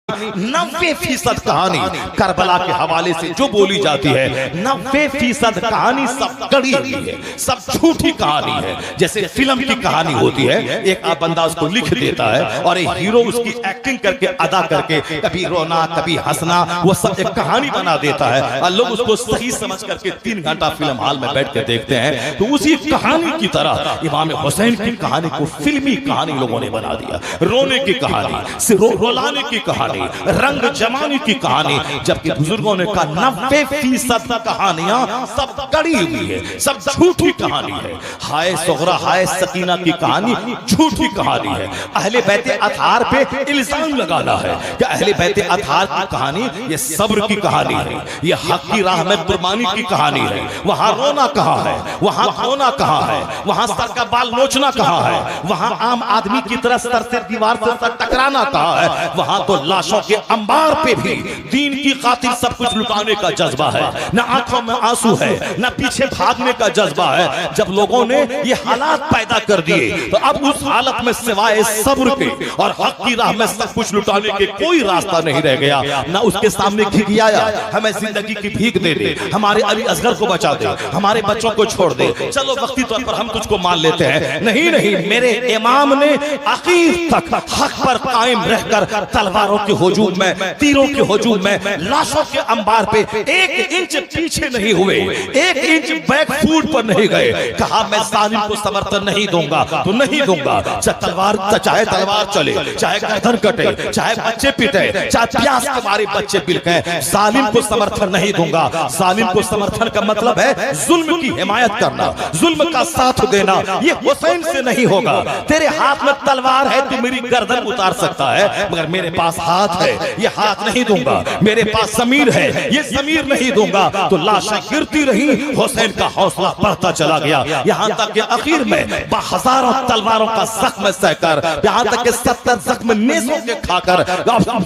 90% कहानी करबला के हवाले से जो बोली जाती है 90% कहानी सब गढ़ी हुई है, सब झूठी कहानी है। जैसे फिल्म की कहानी होती है, एक बंदा उसको लिख देता है और एक हीरो उसकी एक्टिंग करके अदा करके कभी रोना कभी हंसना वो सब एक कहानी बना देता है और लोग उसको सही समझ करके 3 घंटा फिल्म हॉल में बैठ के देखते हैं। तो उसी कहानी की तरह इमाम हुसैन की कहानी को फिल्मी कहानी लोगों ने बना दिया, रोने की कहानी, रुलाने की कहानी, रंग जमाने की कहानी, जबकि बुजुर्गों ने कहा 90% कहानियां सब गढ़ी हुई है, सब झूठी कहानी है। हाय सुगरा हाय सकीना की कहानी झूठी कहानी है। अहले बैते अतहार पे इल्जाम लगाना है कि अहले बैते अतहार की कहानी ये सब्र की कहानी है, ये हक की राह में कुर्बानी की कहानी है। वहां रोना कहां है, वहां खोना कहां है, वहां सर का बाल नोचना कहां है, वहां आम आदमी की तरह सर से दीवार से सर टकराना कहां है। वहां तो लाशों के अंबार पे भी दीन की खातिर सब कुछ लुटाने का जज्बा है, न आंखों में आंसू है, न पीछे भागने का जज्बा है। जब लोगों ने ये हालात पैदा कर दिए तो अब उस हालत में सिवाय सब्र के और हक की राह में सब कुछ लुटाने के कोई रास्ता नहीं रह गया। न उसके सामने घिघियाया हमें जिंदगी की भीख दे दे, हमारे अली असगर को बचा दे, हमारे बच्चों को छोड़ दे, चलो वक्ती तौर पर हम तुझको मान लेते हैं। नहीं नहीं, मेरे इमाम ने आखिर तक हक पर कायम रहकर तलवारों के हुजूम में, तीरों के हुजूम में, लाशों के अंबार पे 1 इंच पीछे नहीं हुए, 1 इंच बैक फुट पर नहीं गए। कहा मैं जालिम को समर्थन नहीं दूंगा तो नहीं दूंगा, चाहे तलवार चले, चाहे गर्दन कटे, चाहे बच्चे पिटे, चाहे प्यास के मारे बच्चे बिलके, जालिम को समर्थन नहीं दूंगा। जालिम को समर्थन का मतलब है जुल्म की हिमायत करना, जुल्म का साथ देना। ये हुसैन से नहीं होगा। तेरे हाथ में तलवार है तो मेरी गर्दन उतार सकता है, मगर मेरे पास हाथ है, ये हाथ नहीं दूंगा। मेरे पास ज़मीर है, ये ज़मीर नहीं दूंगा। तो लाशें गिरती रही, हुसैन का हौसला बढ़ता चला गया, यहाँ तक कि आखिर में हजारों तलवारों का जख्म सहकर, यहाँ तक कि 70 जख्म नेज़ों के खाकर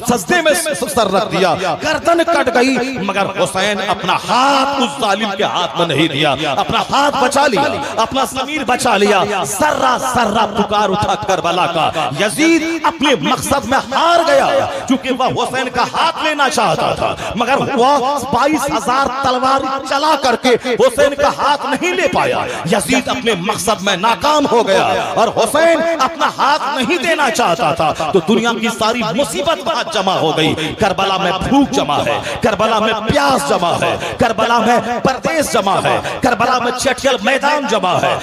सजदे में सर रख दिया, गर्दन कट गई, मगर हुसैन अपना हाथ उस जालिम के हाथ में नहीं दिया, अपना हाथ बचा लिया, अपना ज़मीर बचा लिया। सर्रा सर्रा पुकार उठा करबला का। यजीद अपने मकसद में हार गया, क्योंकि वह हुसैन का हाथ लेना चाहता था, मगर वह 22,000 तलवार चला करके हुसैन का हाथ नहीं ले पाया। यजीद अपने मकसद में नाकाम हो गया और हुसैन अपना हाथ नहीं देना चाहता था। तो दुनिया की सारी मुसीबत वहां जमा हो गई। करबला में भूख जमा है, करबला में प्यास जमा है, करबला में परदेश जमा है, करबला में चटियल मैदान जमा है,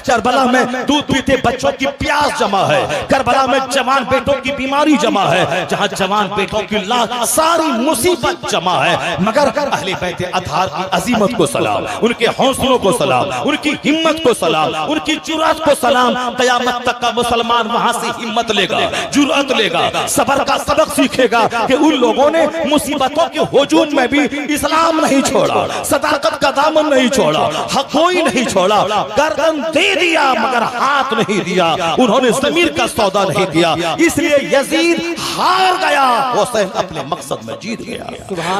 करबला में दूध पीते बच्चों की प्यास जमा है, करबला में जवान बेटों की बीमारी जमा है, जहां जवान बेटों की सारी मुसीबत जमा है। मगर अहले बैत अतहार की अजीमत को सलाम, उनके हौसलों को सलाम, उनकी हिम्मत को सलाम, उनकी जुर्रत को सलाम। क़यामत तक का मुसलमान वहां से हिम्मत लेगा, जुर्रत लेगा, सब्र का सबक सीखेगा कि उन लोगों ने मुसीबतों के हुजूम में भी इस्लाम नहीं छोड़ा, सदाकत का दामन नहीं छोड़ा, हक कोई नहीं छोड़ा, गर्दन दे दिया मगर हाथ नहीं दिया, उन्होंने ज़मीर का सौदा नहीं किया। इसलिए यजीद हार गया, हुसैन अपने मकसद में जीत गया।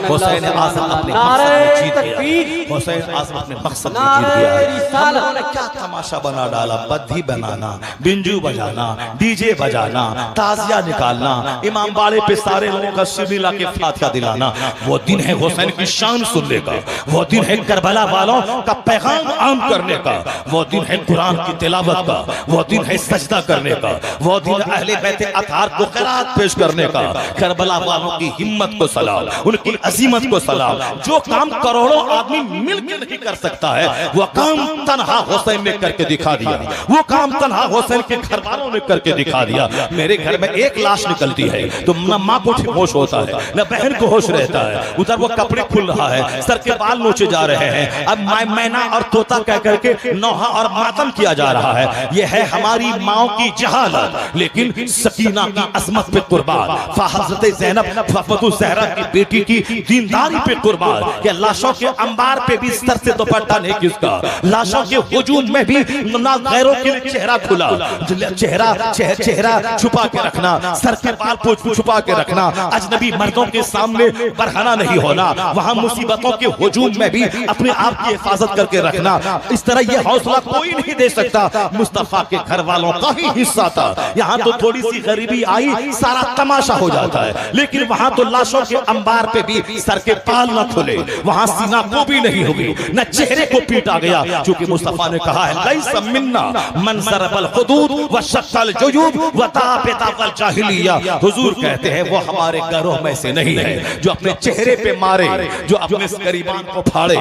हुसैन आज़म अपने मकसद में जीत गया, हुसैन आज़म अपने मकसद में जीत गया। हम लोगों ने क्या तमाशा बना डाला, बद्धी बनाना, बिंजू बजाना, डीजे बजाना, ताजिया निकालना, इमाम बाड़े पे सारे लोगों का सिर मिला के फातिहा दिलाना। वो दिन है हुसैन की शान सुनने का, वो दिन है करबला वालों का पैगाम आम करने का, वो दिन है कुरान की तिलावत का, वो दिन है सजदा करने का, वो दिन अहले बैत अतहार को क़िरात पेश करने का। करबला वालों की हिम्मत को सलाम, उनकी अजीमत को सलाम। जो काम करोड़ों आदमी मिलकर नहीं कर सकता है, वो काम तन्हा हुसैन ने करके दिखा दिया, वो काम तन्हा हुसैन के घर वालों ने करके दिखा दिया। मेरे घर में एक लाश निकलती है तो न माँ को होश होता है, न बहन को होश रहता है, उधर वो कपड़े खुल रहा है, सर के बाल नोचे जा रहे हैं, अब मैना और तोता कह करके नौहा और मातम किया जा रहा है। यह है हमारी माओ की जहालत। लेकिन सकीना की अजमत पे कुर्बान, हज़रत ज़ैनब फ़ातिमा ज़हरा की बेटी की दीनदारी पे कुर्बान, कि लाशों के अंबार पे भी सर से दुपट्टा नहीं किसका, लाशों के हुजूम में भी ना गैरों के लिए चेहरा खुला, चेहरा छुपा के रखना, सर के बाल छुपा के रखना, अजनबी मर्दों के सामने बरहना नहीं होना, वहां मुसीबतों के हुजूम में भी अपने आप की हिफाजत करके रखना। इस तरह यह हौसला कोई नहीं दे सकता। मुस्तफा के घर वालों का ही हिस्सा था। यहाँ तो थोड़ी सी गरीबी आई, सारा तमाशा हो जाता। होता है, लेकिन वहां तो लाशों के अंबार पे भी सर के बाल न खुले, वहां सीना को भी नहीं हुई, न चेहरे को पीटा गया, क्योंकि मुस्तफा ने कहा है लैसा मिन्ना मन ज़रबल हुदूद व शक्कल जुयूब व ताबतल जाहिलिया। हुजूर कहते हैं वो हमारे घरों में से नहीं है जो अपने चेहरे पे मारे, जो अपने गरीबान को फाड़े,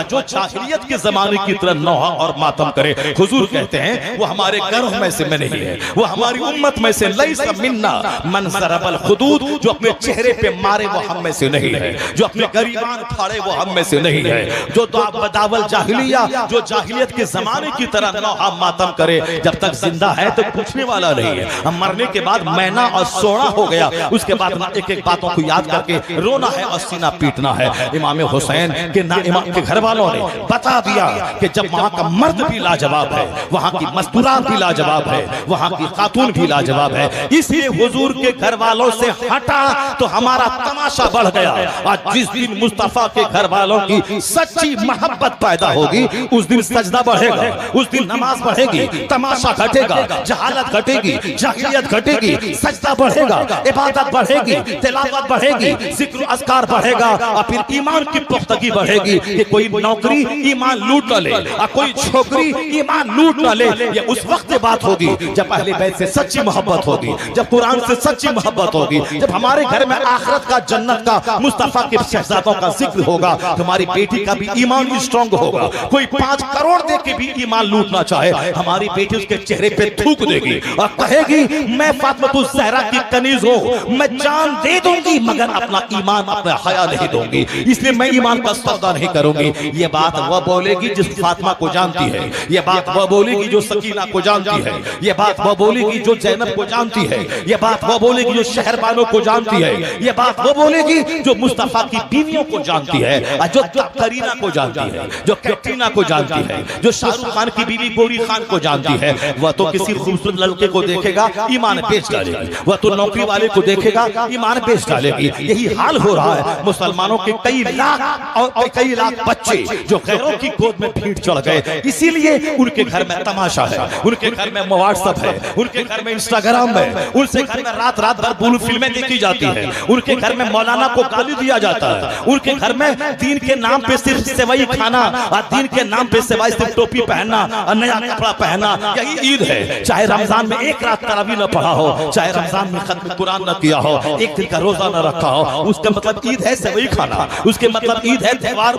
जो जाहिलियत के जमाने की तरह नौहा और मातम करे। हुजूर कहते हैं वो हमारे घरों में से नहीं है, वो हमारी उम्मत में से लैसा मिन्ना मन ज़रबल हुदूद, जो अपने चेहरे पे मारे वो हम में से नहीं है, जो अपने गरीबान फाड़े वो हम में से नहीं है, जो दावल जाहिलिया, जो जाहिलियत के जमाने की तरह नौहा मातम करे। जब तक जिंदा है तो पूछने वाला नहीं है, हम मरने के बाद मैना और सोना हो गया, उसके बाद ना एक एक बातों को याद करके रोना है और सीना पीटना है। इमाम हुसैन के ना इमाम के घर वालों ने बता दिया कि जब वहां का मर्द भी लाजवाब है, वहां की मस्तूरात भी लाजवाब है, वहां की खातून भी लाजवाब है, इसलिए हुजूर के घर वालों से हटा तो हमारा तमाशा बढ़ गया। आज जिस दिन मुस्तफा के घर वालों की सच्ची मोहब्बत पैदा होगी, उस दिन सजदा बढ़ेगा, उस दिन नमाज बढ़ेगी, तमाशा घटेगा, जहालत घटेगी, जाहिलियत घटेगी, सजदा बढ़ेगा, इबादत बढ़ेगी, तिलावत बढ़ेगी, जिक्र अस्कार बढ़ेगा, और फिर ईमान की पुख्तगी बढ़ेगी कि कोई नौकरी ईमान लूट न ले और कोई छोकरी ईमान लूट न ले। ये उस वक्त बात होगी जब अहले बैत से सच्ची मोहब्बत होगी, जब कुरान से सच्ची मोहब्बत होगी, जब हमारे घर में आखिरत का, जन्नत का, मुस्तफा के शहजादों का जिक्र होगा। तुम्हारी बेटी का भी ईमान स्ट्रांग होगा। कोई 5 करोड़ दे के भी ईमान लूटना चाहे, हमारी बेटी उसके चेहरे पे थूक देगी और कहेगी मैं फातिमा ज़हरा की कनीज हूं, मैं जान दे दूंगी मगर अपना ईमान, अपना हया नहीं दूंगी, इसलिए मैं ईमान का सौदा नहीं करूंगी। ये बात वह बोलेगी जिस फातिमा को जानती है, ये बात वह बोलेगी जो सकीना को जानती है, ये बात वह बोलेगी जो जैनब को जानती है, ये बात वह बोलेगी जो शहरबानों को जानती है, ये बात वह बोलेगी जो मुस्तफा की बीवियों को जानती है, जो करीना को जानती है, जो कैटरीना को जानती है, जो शाहरुख खान की बीवी गोरी खान को जानती है। वह तो किसी खूबसूरत लड़के को देखेगा ईमान बेच डालेगी, वह तो नौकरी वाले को देखेगा ईमान बेच डालेगी। यही हाल हो रहा है मुसलमानों के कई लाख बच्चे जो गैरों की गोद में भीड़ चढ़ गए, इसीलिए उनके घर में तमाशा है, उनके घर में व्हाट्सएप है, उनके घर में इंस्टाग्राम है, उनसे घर में रात रात भर बुल फिल्में देखी जाती है, उनके घर में मौलाना को गाली दिया जाता है, उनके घर में दीन के नाम पे सिर्फ सेवई खाना और दीन के नाम पे सेवाई सिर्फ टोपी पहनना और नया कपड़ा पहनना, यही ईद है। चाहे रमजान में एक रात तरावी न पढ़ा हो, चाहे रमजान में खत्म कुरान न किया हो, एक दिन का रोजा न रखा हो, उसका मतलब ईद है सेवई खाना, उसके मतलब ईद है त्योहार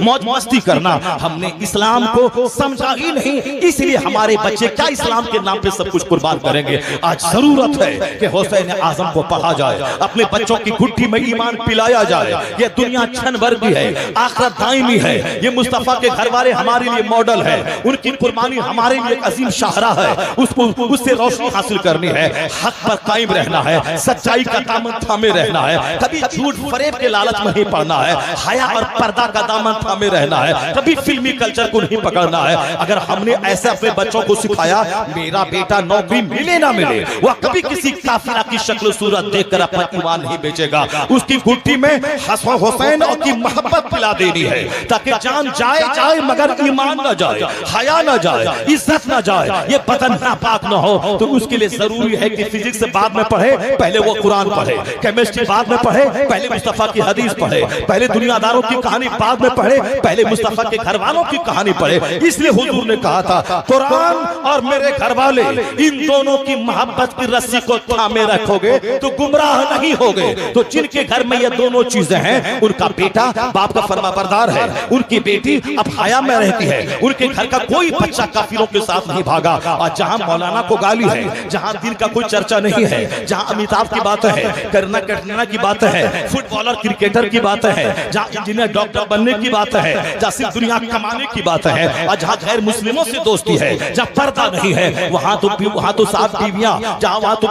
मौज मस्ती करना। हमने इस्लाम को समझा ही नहीं, इसलिए हमारे बच्चे क्या इस्लाम के नाम पे सब कुछ कुर्बान करेंगे। आज जरूरत है कि हुसैन आजम को पढ़ा जाए, अपने बच्चों की गुट्ठी में ईमान पिलाया जाए। ये दुनिया क्षण भर की है, आखिरत दायमी है। ये मुस्तफा के घर वाले हमारे लिए मॉडल है, उनकी कुर्बानी हमारे लिए एक अजीम शाहरा है, उससे रोशनी हासिल करनी है, हक पर कायम रहना है, सच्चाई का दामन थामे रहना है, कभी झूठ फरेब के लालच में नहीं पड़ना है, हया और पर्दा का दामन थामे रहना है, कभी फिल्मी कल्चर को नहीं पकड़ना है। अगर हमने ऐसे अपने बच्चों को सिखाया, मेरा बेटा नौकरी मिले ना मिले, वह कभी किसी काफिरा की शक्ल सूरत देखकर अपना ईमान नहीं बेचेगा। उसकी गुट्ठी में हुसैन और की मोहब्बत पिला देनी है, ताकि जान जाए मगर ईमान न जाए, हया न जाए, इज्जत न जाए, ये बदन नापाक न हो। तो उसके लिए जरूरी है कि फिजिक्स से बाद में पढ़े, पहले वो कुरान पढ़े, केमिस्ट्री बाद में पढ़े, पहले मुस्तफा की हदीस पढ़े, पहले दुनियादारों की कहानी बाद में पढ़े, पहले मुस्तफा के घर वालों की कहानी पढ़े। इसलिए हुजूर ने कहा था कुरान और मेरे घर वाले, इन दोनों की मोहब्बत की रस्सी को थामे रखोगे तो गुमराह नहीं होगे। तो जिनके घर में ये दोनों चीजें हैं, उनका बेटा बाप का फरमाबरदार है, उनकी बेटी अब हया में रहती है, उनके घर का कोई बच्चा काफिरों के साथ नहीं भागा। और जहां मौलाना को गाली है, जहां दिन का कोई चर्चा नहीं है, जहां अमिताभ की बात है, करीना कैटरीना की बात है, फुटबॉलर क्रिकेटर की बात है, जहां इंजीनियर डॉक्टर बनने की बात है, जहां सिर्फ दुनिया कमाने की बात है, और जहां गैर मुस्लिमों से दोस्ती है, जहां पर्दा नहीं है, वहां तो 7 बीवियां, जहां वहां तो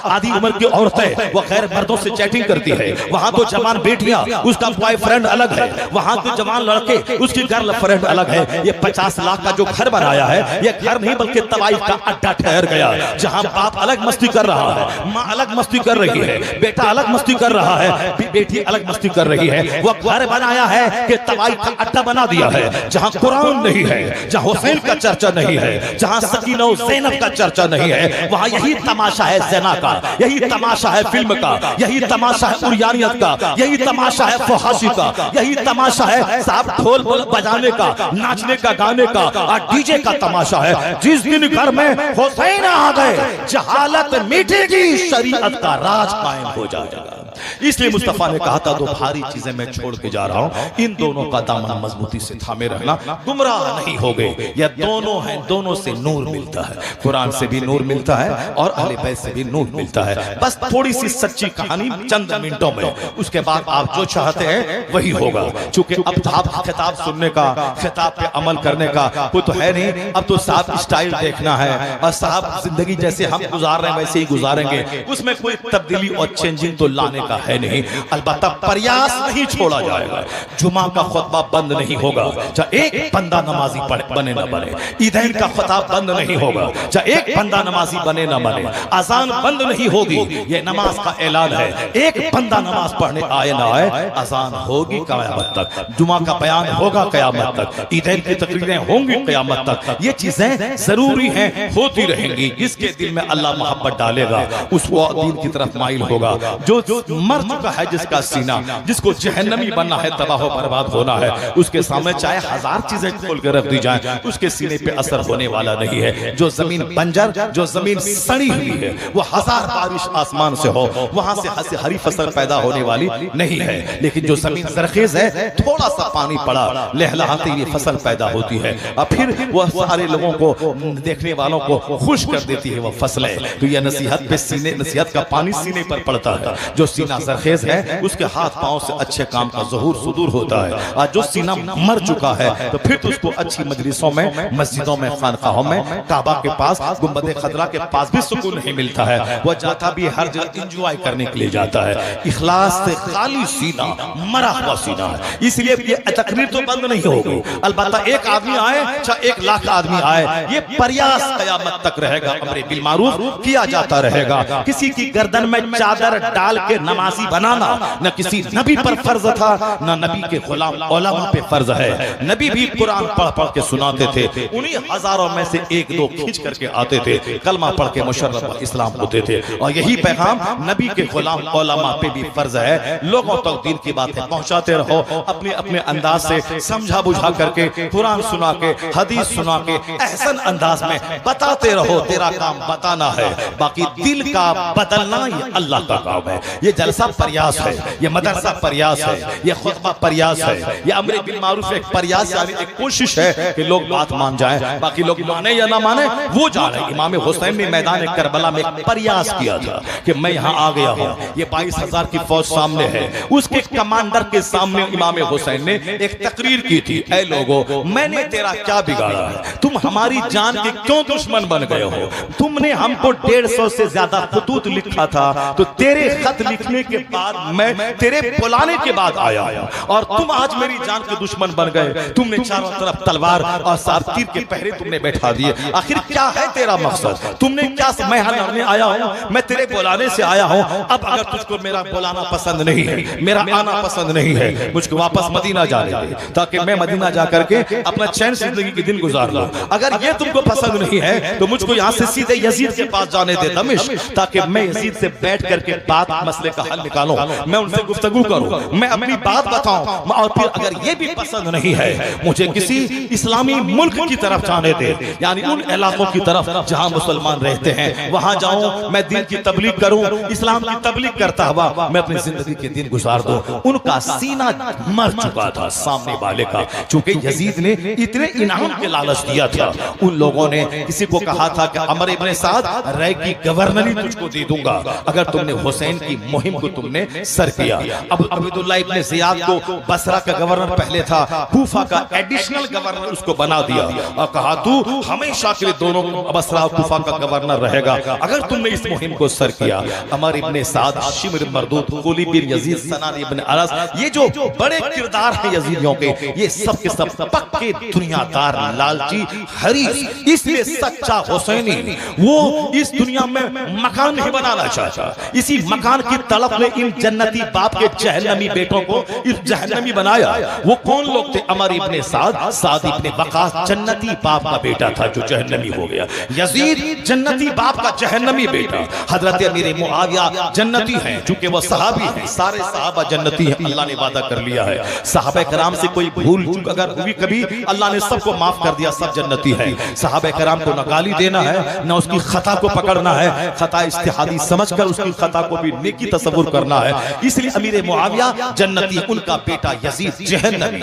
आधी उम्र की औरतें वो गैर मर्दों से चैटिंग करती है, वहां तो जवान बेटियां, उसका बॉयफ्रेंड अलग है, वहां तो जवान लड़के, उसकी गर्लफ्रेंड अलग है। ये 50 लाख का जो घर बनाया है, ये घर नहीं बल्कि तवाइफ का अड्डा ठहर गया, जहां बाप अलग मस्ती कर रहा है, माँ अलग मस्ती कर रही है, बेटा अलग मस्ती कर रहा है, बेटी अलग मस्ती कर रही है। वो घर बनाया है कि तवाइफ का अड्डा बना दिया है, जहां कुरान नहीं है, जहां हुसैन का चर्चा नहीं है, जहां सकीना और ज़ैनब का चर्चा नहीं है, वहां यही तमाशा है ज़िना का, यही तमाशा तमाशा है फिल्म का, यही तमाशा है उरियानियत का, यही तमाशा है फहाशी का, यही तमाशा है साहब ढोल बजाने का, नाचने का, गाने का और डीजे का तमाशा है। जिस दिन घर में हुसैन आ गए जहालत मिटेगी, शरीयत का राज कायम हो जाएगा। इसलिए मुस्तफा ने कहा था दो भारी चीजें मैं छोड़ के जा रहा हूं, इन दोनों का दामन मजबूती से थामे रहना, गुमराह नहीं हो गए। यह दोनों हैं, दोनों से नूर मिलता है, कुरान से भी नूर मिलता है और अहले बैत से भी नूर मिलता है। बस थोड़ी सी सच्ची कहानी चंद मिनटों में, उसके बाद आप जो चाहते हैं वही होगा। चूंकि अब आप खिताब सुनने का, खिताब पे अमल करने का कोई तो है नहीं, अब तो साहब स्टाइल देखना है और साहब जिंदगी जैसे हम गुजार रहे हैं वैसे ही गुजारेंगे, उसमें कोई तब्दीली और चेंजिंग तो लाने का है नहीं। अलबत्ता प्रयास नहीं छोड़ा जाएगा, जुमा का खुतबा बंद नहीं होगा, चाहे एक बंदा नमाजी बने न बने, ईदैन का खुतबा बंद नहीं होगा, चाहे एक बंदा नमाजी बने न बने, अजान बंद नहीं होगी, ये नमाज का ऐलान है। एक बंदा नमाज पढ़ने आए ना आए, अजान होगी क़यामत तक, जुमा का बयान होगा क़यामत तक, ईदैन की तकरीरें होंगी क़यामत तक। ये चीजें जरूरी हैं, होती रहेंगी। जिसके दिल में अल्लाह मोहब्बत डालेगा उसको दीन की तरफ माइल होगा। जो मर चुका है जिसका सीना, जिसको जहन्नमी बनना है, तबाह बर्बाद होना है, उसके सामने चाहे हजार चीजें खोल कर रख दी जाए, उसके सीने पे असर होने वाला नहीं है। जो जमीन बंजर, जो जमीन सड़ी हुई है, वो हजार बारिश आसमान से हो, वहां से हरी फसल पैदा होने वाली नहीं है। लेकिन जो जमीन जरखेज है, थोड़ा सा पानी पड़ा लहलहाते ये फसल पैदा होती है और फिर वह सारे लोगों को, देखने वालों को खुश कर देती है वह फसलें। तो यह नसीहत पे सीने, नसीहत का पानी सीने पर पड़ता है। जो सीना जरखेज है उसके हाथ पांव से अच्छे काम का ज़हूर सुदूर होता है, और जो सीना मर चुका है तो फिर तो उसको अच्छी मजलिसों में, मस्जिदों में, खानकाहों में, काबा के पास, गुंबद खदरा के पास भी सुकून नहीं मिलता है। वह जाता भी हर जगह इंजॉय करने के लिए जाता है। इखलास से खाली सीना, मरा हुआ सीना है। इसलिए ये तकरीर तो बंद नहीं होगी। अलबत्ता एक आदमी आए चाहे 1 लाख आदमी आए, ये प्रयास क़यामत तक रहेगा, अमरे बिल मारूफ किया जाता रहेगा। किसी की गर्दन में चादर डाल के नमाजी बनाना न किसी नबी पर फर्ज था, न नबी के गुलाम उलमा पे फर्ज है। नबी भी कुरान पढ़ पढ़ के सुनाते थे, उन्हीं हजारों में से 1-2 खींच करके आते थे, कलमा पढ़ के मुशर्रफ इस्लाम होते थे। और यही पैगाम नबी के गुलाम उलमा पे भी फर्ज है। लोगों तक दीन की बातें पहुंचाते रहो, अपने अपने अंदाज से समझा बुझा करके, कुरान सुना के, हदीस सुना के, एहसन अंदाज में बताते रहो। तेरा काम बताना है, बाकी दिल का बदलना ये अल्लाह का काम है। ये जलसा प्रयास है, ये मदरसा प्रयास है, ये खुतबा प्रयास है, ये अमर बिल मारूफ एक प्रयास, यानी एक कोशिश है कि लोग बात मान जाएं। बाकी लोग माने या ना माने वो जाने। इमाम हुसैन ने मैदान करबला में एक प्रयास किया था कि मैं यहाँ आ गया हूँ, ये 22,000 की फौज सामने है। उसके कमांडर के सामने इमाम हुसैन ने एक तकरीर की थी, ऐ लोगों, मैंने तेरा क्या बिगाड़ा है, तुम हमारी जान के क्यों दुश्मन बन गए हो? तुमने हमको 150 से ज्यादा खतूत लिखा था, तो तेरे खत लिखने के बाद, मैं तेरे बुलाने के बाद आया और तुम आज मेरी जान के दुश्मन बन गए। तुमने चारों तरफ तलवार और साफ तीर के पहरे तुमने बैठा दिए। आखिर क्या है तेरा मकसद? तुमने क्या, मैं लड़ने आया हूँ, मैं तेरे बुलाने से आया हूँ। अब अगर तुझको मेरा बुलाना पसंद नहीं है, मेरा आना पसंद नहीं है, मुझको वापस मदीना जाने दे, ताकि मैं मदीना जाकर के अपना चैन जिंदगी के दिन गुजार लूं। अगर ये तुमको पसंद नहीं है तो मुझको यहाँ से सीधे यजीद के पास जाने दे दमिश्क, ताकि मैं यजीद से बैठ करके बात, मसले का हल निकालूं, मैं उनसे गुफ्तगू करूं, मैं अपनी बात बताऊं। और फिर अगर ये भी पसंद नहीं है, मुझे किसी इस्लामी मुल्क की तरफ जाने दे, यानी उन इलाकों की तरफ जहां मुसलमान रहते हैं, वहां जाऊं, मैं दीन की तबलीग करूं, इस्लाम की तबलीग करता हुआ मैं अपनी जिंदगी के दिन गुजार दूं। उनका सीना मर चुका था सामने वाले का, चूंकि यजीद ने इतने इनाम के लालच दिया था। उन लोगों ने किसी को कहा था कि अमर इब्ने साद रय की गवर्नरी तुझको दे दूंगा अगर तुमने हुसैन की मुहिम को तुमने सर किया। अब अब्दुल्ला इब्ने ज़ियाद को बसरा का गवर्नर पहले था, कूफा का एडिशनल गवर्नर उसको बना दिया और कहा तू हमेशा के लिए दोनों बसरा और कूफा का गवर्नर रहेगा अगर तुमने इस मुहिम को सर किया। अमर इब्ने साद, शिमर मरदूद, कुली बिन यजीद, सनान इब्ने अरस, ये जो बड़े किरदार हैं यजीदियों के, ये सब के सब पक्के दुनियादार, लालची, हरीस। इसलिए सच्चा हुसैनी वो इस दुनिया में मकान नहीं बनाना चाहता, इसी मकान की तलब ने इन जन्नती बाप के जहन्नमी बेटों को इस जहन्नमी बनाया। वो कौन लोग थे? अमर इब्ने साद, साद इब्ने वक़ास जन्नती बाप का बेटा था जो जहन्नमी हो गया। यजीद जन्नती बाप का जहन्नमी बेटा। हजरत अमीर मुआविया जन्नती हैं, चूंकि वो सहाबी हैं। सारे सहाबा जन्नती हैं, अल्लाह ने वादा कर लिया है। सहाबा कराम से कोई भूल चूक अगर हुई कभी, अल्लाह ने सबको माफ कर दिया, सब जन्नती है। सहाबा कराम को न गाली देना है, न उसकी खता को पकड़ना है, खता इस्तिहादी समझकर उसकी खता को भी नेकी तस्वुर करना है। इसलिए अमीर मुआविया जन्नती, उनका बेटा यजीद जहन्नमी।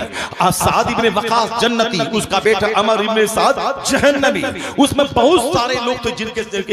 साद इब्ने वक़ास जन्नती, उसका बेटा अमर इब्ने साद जहन्नमी। उसमें बहुत सारे लोग थे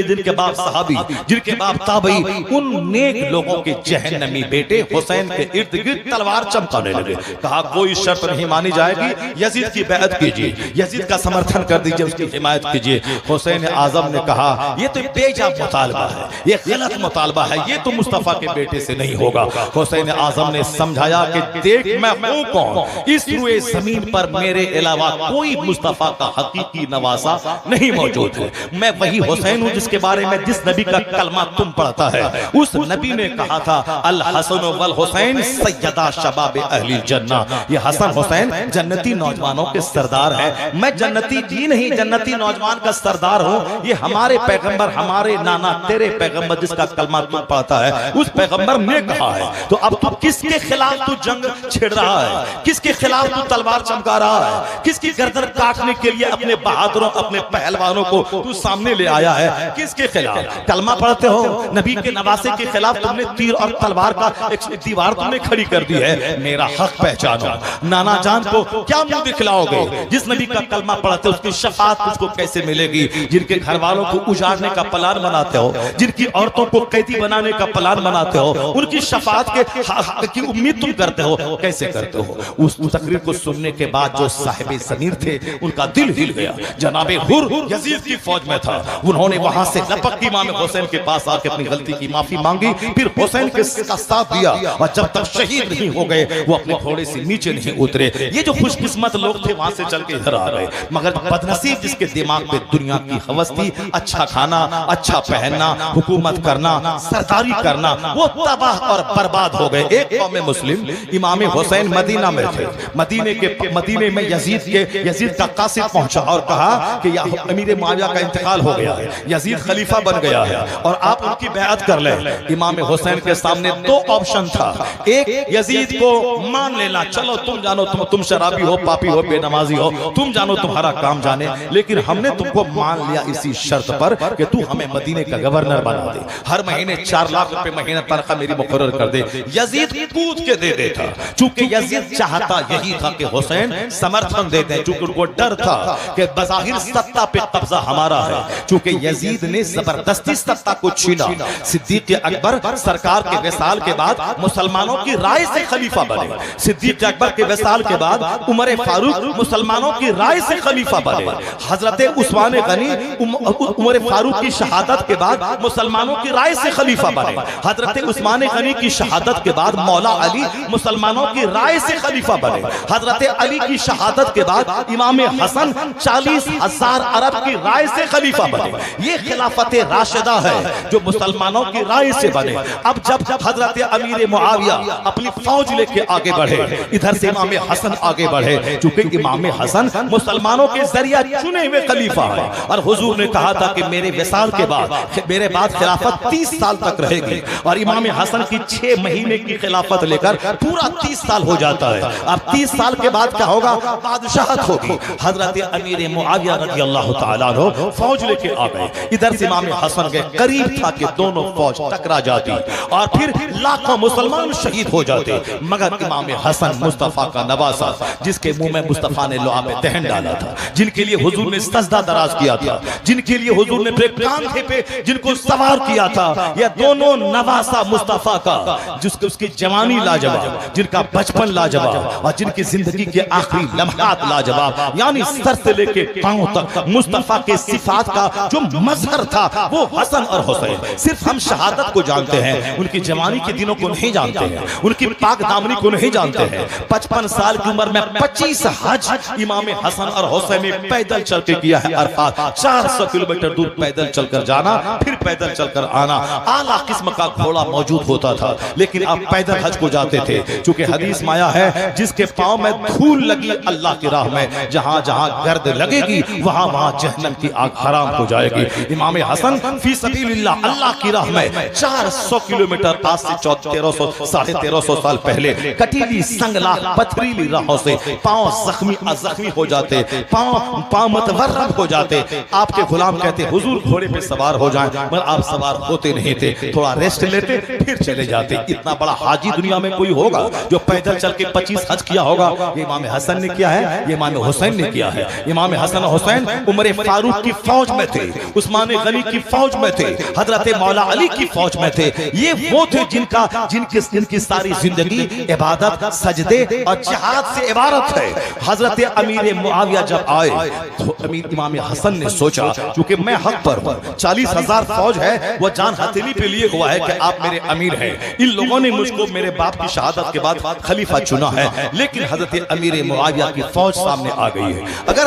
जिनके बाप सहाबी, जिनके बाप ताबई। उन नेक लोगों के जहन्नमी बेटे हुसैन के इर्द गिर्द तलवार चमकाने लगे। कहा कोई शर्त नहीं मानी जाएगी, यजीद की बैअत कीजिए, यजीद का समर्थन कर दीजिए, उसकी हिमायत कीजिए। हुसैन आजम ने कहा ये तो बेजा मुतालबा है, ये गलत मुतालबा है, ये तो मुस्तफा के बेटे से नहीं होगा। हुसैन आजम ने समझाया कि देख मैं हूं कौन, इस रुए जमीन पर मेरे अलावा कोई मुस्तफा का हकीकी नवासा नहीं मौजूद है। मैं वही हुसैन हूं जिसके बारे में जिस नबी का कलमा तुम पढ़ता है, उस नबी ने कहा था अल हसन वल हुसैन सैयदा शबाब अहली जन्ना। ये हसन हुसैन जन्नती नौजवानों के सरदार है। मैं जन्नती जी नहीं, जन्नती नौजवान का सरदार हूं। ये हमारे पैगंबर, हमारे नाना तेरे पैगंबर जिसका कलमा तुम पढ़ता है, उस पैगंबर ने कहा है। तो अब तू किसके खिलाफ तू जंग छेड़ रहा है? किसके खिलाफ तू तलवार चमका रहा है? किसकी गर्दन काटने के लिए अपने बहादुरों, अपने पहलवानों को तू सामने ले आया है? किसके खिलाफ? कलमा पढ़ते हो, नबी के नवासे के खिलाफ तुमने तीर और तलवार का एक दीवार तुमने खड़ी कर दी है। मेरा हक पहचानो। नाना जान को क्या मुंह दिखलाओगे? जिस नबी का कलमा पढ़ते हो उसकी शफाअत तुझको कैसे मिलेगी? जिनके घर वालों को उजाड़ने का प्लान बनाते हो, जिनकी औरतों को कैदी बनाने का प्लान बनाते हो, उनकी शफाअत की उम्मीद तुम करते हो, कैसे करते हो? उस तकरीर को सुनने के बाद जो साहिब ज़मीर थे उनका दिल हिल गया। जनाबे हुर यजीद की फौज में था, उन्होंने वहां से लपक के इमाम हुसैन के पास आके अपनी गलती की माफी मांगी, फिर हुसैन के साथ दिया और जब तक शहीद नहीं हो गए वो अपने घोड़े से नीचे नहीं उतरे। ये जो खुशकिस्मत लोग थे वहां से चल के इधर आ गए, मगर बदनसीब जिसके दिमाग पे दुनिया की हवस थी, अच्छा खाना, अच्छा पहनना, हुकूमत करना, सरदारी करना, वो तबाह और बर्बाद हो गए। एक कौम मुस्लिम इमाम हुसैन मदीना में थे, मदीने में यजीद का कासिद पहुंचा और कहा कि अमीर मुआविया का इंतकाल हो गया है, यजीद खलीफा बन गया है और आप उनकी बैअत कर लें। इमाम हुसैन के सामने दो ऑप्शन था, एक यजीद को मान लेना, चलो तुम जानो, तुम शराबी हो, पापी हो, बेनमाजी हो, तुम जानो तुम्हारा काम जाने, लेकिन हमने तुमको मान लिया इसी शर्त पर कि तू हमें मदीने का गवर्नर बना दे, हर महीने 4 लाख रुपए महीना तनख्वाह मेरी मुकर्रर कर दे। यजीद कूद के दे देता, चूंकि यजीद चाहता यही था कि हुसैन समर्थन दे दे, चूंकि उनको डर था कि बज़ाहिर सत्ता पे कब्जा हमारा है। चूंकि यजीद ने जबरदस्ती सत्ता को छीना। सिद्दीक अकबर सरकार के विसाल के बाद मुसलमानों की राय से खलीफा बने। सिद्दीक अकबर के विसाल के बाद उमर फारूक मुसलमानों की राय से खलीफा बने। हजरत उस्मान गनी उमर फारूक की शहादत के बाद मुसलमानों की राय से खलीफा बने। हजरत उस्मान गनी की शहादत के बाद मौला अली मुसलमानों की राय से खलीफा बने। हजरत अली की शहादत के बाद इमाम हसन 40,000 अरब की राय से खलीफा बने। ये खिलाफत राशिदा है जो मुसलमानों की राय से बने। अब जब हजरत अमीर मुआविया अपनी फौज लेके आगे बढ़े, इधर से इमाम हसन आगे बढ़े, चूंकि इमाम हसन मुसलमानों के जरिए चुने हुए खलीफा है और हुजूर ने कहा था कि मेरे विसाल के बाद मेरे बाद खिलाफत 30 साल तक रहेगी और इमाम हसन की 6 महीने की खिलाफत लेकर पूरा 30 साल हो जाता है। अब 30 साल के बाद क्या होगा? बादशाहत होगी। हजरत अमीर मुआविया रज़ी अल्लाह तआला अन्हु फौज लेके आ गए। इधर से इमाम हसन के करीब था कि दोनों फौज टकरा जाती और फिर लाखों मुसलमान शहीद हो जाते, मगर इमाम हसन मुस्तफा का नवासा, जिसके मुंह में मुस्तफा ने लोहा में दहन डाला था, जिनके लिए हुजूर ने सजदा दराज किया था, जिनके लिए हुजूर ने अपने कांधे पे जिनको सवार किया था, यह दोनों नवासा मुस्तफा का, जिसकी उसकी जवानी लाजवाब, जिनका बचपन लाजवाब और जिनकी जिंदगी के आखिरी लम्हात लाजवाब, यानी सर से लेके पांव तक मुस्तफा के सिफात का जो मजहर था वो हसन और हुसैन। सिर्फ हम शहादत को जानते हैं, उनकी जवानी के दिनों को नहीं जानते हैं, उनकी पाक दामनी को नहीं जानते हैं। 55 साल की उम्र में 25 हज इमाम हसन और हुसैन ने पैदल चल के किया है। अरफात 400 किलोमीटर दूर पैदल चलकर जाना, फिर पैदल चलकर आना। आला किस्म का घोड़ा मौजूद मौजूद होता था, लेकिन आप पैदल हज को जाते थे। चूंकि हदीस में आया है जिसके पांव में धूल लगी अल्लाह की राह में, जहां जहां गर्द लगेगी वहां वहां जहन्नम की आग हराम हो जाएगी। इमाम हसन फी सबीलिल्लाह अल्लाह की राह में 400 किलोमीटर आज से 1350 साल पहले कटीली संगला पथरीली राहों से पांव जख्मी हो जाते, पांव मतवर्रब हो जाते। आपके गुलाम कहते हुजूर घोड़े पे सवार हो जाएं, मगर आप सवार होते नहीं थे, थोड़ा रेस्ट लेते फिर चले जाते। इतना बड़ा हाजी दुनिया में कोई होगा जो पैदल चल के 25 हज किया होगा? ये इमाम हसन ने किया है, ये इमाम हुसैन ने किया है। इमाम हसन हुसैन उमर फारूक की फौज में थे, उस्मान गनी की फौज में थे, हजरत मौला अली की फौज में थे। ये वो थे जिनकी सारी जिंदगी इबादत, सजदे और जिहाद से इबारत है। हजरत अमीर मुआविया जब आए तो अमीर इमाम हसन ने सोचा क्योंकि मैं हक पर हूं, 40,000 फौज है, वो जान हथेली पे लिए हुआ है कि आप मेरे अमीर हैं। इन लोगों ने मुझको मेरे बाप की शहादत के बाद खलीफा चुना है, लेकिन हजरत अमीर मुआविया की फौज सामने आ गई है। अगर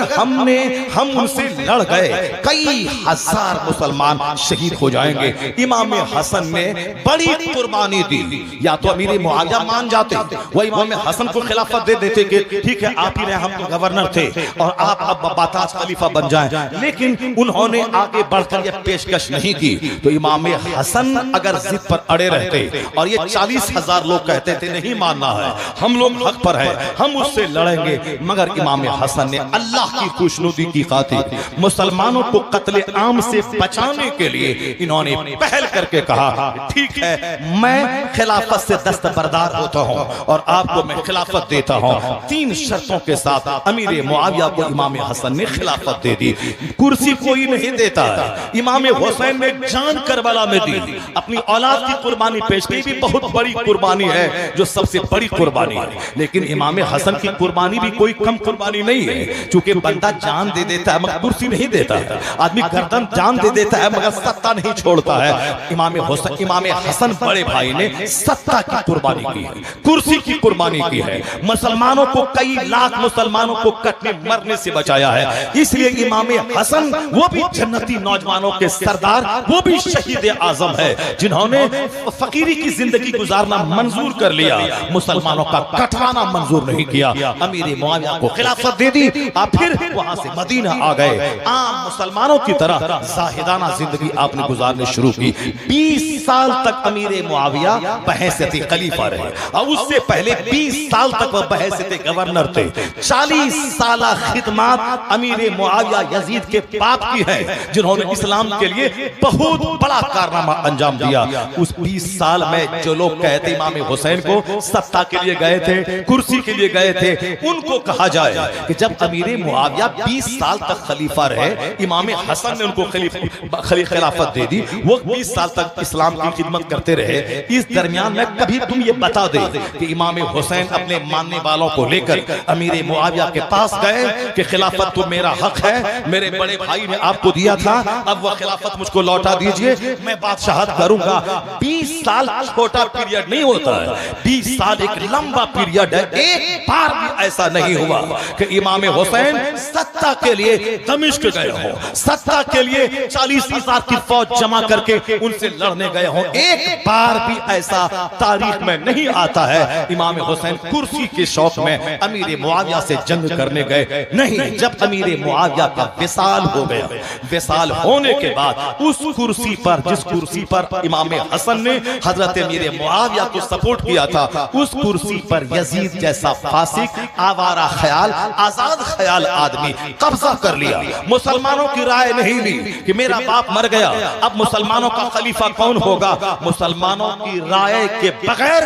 हम उनसे लड़ गए कई हजार मुसलमान शहीद हो जाएंगे। इमाम हसन ने बड़ी कुर्बानी दी। या तो अमीर मुआविया मान जाते, वो इमाम हसन को खिलाफत दे देते कि ठीक है आप ही रहे, हम तो गवर्नर थे और आप अब बाताज खलीफा बन जाएं, लेकिन उन्होंने आगे बढ़कर यह पेशकश नहीं की। तो इमाम हसन अगर जिद पर अड़े रहते और ये 40,000 लोग कहते थे नहीं मानना है, हम लोग हक पर हैं, हम उससे लड़ेंगे, मगर इमाम हसन ने अल्लाह की खुशनुदी की खातिर मुसलमानों को कत्ले आम से बचाने के लिए इन्होंने पहल करके कहा ठीक है मैं खिलाफत से दस्तबरदार होता हूं और आपको मैं खिलाफत देता हूं। 3 शर्तों के साथ अमीर मुआविया को इमाम हसन ने खिलाफत दे दी। कुर्सी कोई नहीं देता है। इमाम हुसैन ने जान करबला में दी, अपनी औलाद की कुर्बानी पेश की, भी बहुत बड़ी कुर्बानी है, जो सबसे बड़ी कुर्बानी है। लेकिन इमाम हसन की कुर्बानी भी कोई कम कुर्बानी नहीं है, क्योंकि बंदा जान दे देता है मगर कुर्सी नहीं देता है। आदमी गर्दन जान दे देता है मगर सत्ता नहीं छोड़ता है। इमाम हसन बड़े भाई ने सत्ता की कुर्बानी की है, कुर्सी की कुर्बानी की है, मुसलमानों को कई लाख मुसलमानों को कटने मरने से बचाया है। इसलिए इमाम हसन वो भी जन्नती नौजवानों के सरदार, वो भी शहीद आजम है, जिन्होंने फकीरी की जिंदगी गुजारना मंजूर कर लिया, मुसलमानों का कटवाना मंजूर नहीं किया। अमीर मुआविया को खिलाफत दे दी, आप फिर वहां से मदीना आ गए। आम मुसलमानों की तरह जाहिदाना जिंदगी आपने गुजारनी शुरू की। 20 साल तक अमीर मुआविया बहैसियत खलीफा रहे और उससे पहले 20 साल तक वह बहैसियत गवर्नर थे। 40 साल खिदमत अमीर मुआविया यजीद के बाप की है, जिन्होंने इस्लाम के लिए बहुत बड़ा कारनामा अंजाम दिया। उस 20 साल में जो लोग कहते इमाम हुसैन को सत्ता के लिए गए थे, कुर्सी के लिए गए थे, उनको कहा जाए कि जब अमीर मुआविया 20 साल तक खलीफा रहे, इमाम हसन ने उनको खिलाफत दे दी, वो 20 साल तक इस्लाम की खिदमत करते रहे। इस दरमियान में कभी तुम ये बता दे कि इमाम हुसैन अपने मानने वालों को लेकर अमीर मुआविया के पास गए कि खिलाफत तो मेरा हक है, मेरे बड़े भाई ने आपको दिया था, अब वह खिलाफत मुझको लौटा दीजिए, मैं बादशाहत करूंगा। 20 साल छोटा पीरियड नहीं होता है, 20 साल एक लंबा पीरियड है। एक बार भी ऐसा नहीं हुआ कि इमाम हुसैन सत्ता के लिए दमिश्क गए हो, सत्ता के लिए 40,000 की फौज जमा करके उनसे लड़ने गए हो। एक बार भी ऐसा तारीख में नहीं आता है। इमाम हुसैन कुर्सी के शौक में अमीर मुआविया से जंग करने गए नहीं। जब अमीर मुआविया का विसाल हो गया, विसाल होने के बाद उस कुर्सी पर, जिस कुर्सी पर इमाम हसन ने हजरत अमीर मुआविया को सपोर्ट किया था, उस कुर्सी पर यजीद जैसा फासिक, आवारा ख्याल, आजाद ख्याल आदमी कब्जा कर लिया। मुसलमानों की राय नहीं ली कि मेरा बाप मर गया, अब मुसलमानों का खलीफा कौन होगा। मुसलमानों की राय के बगैर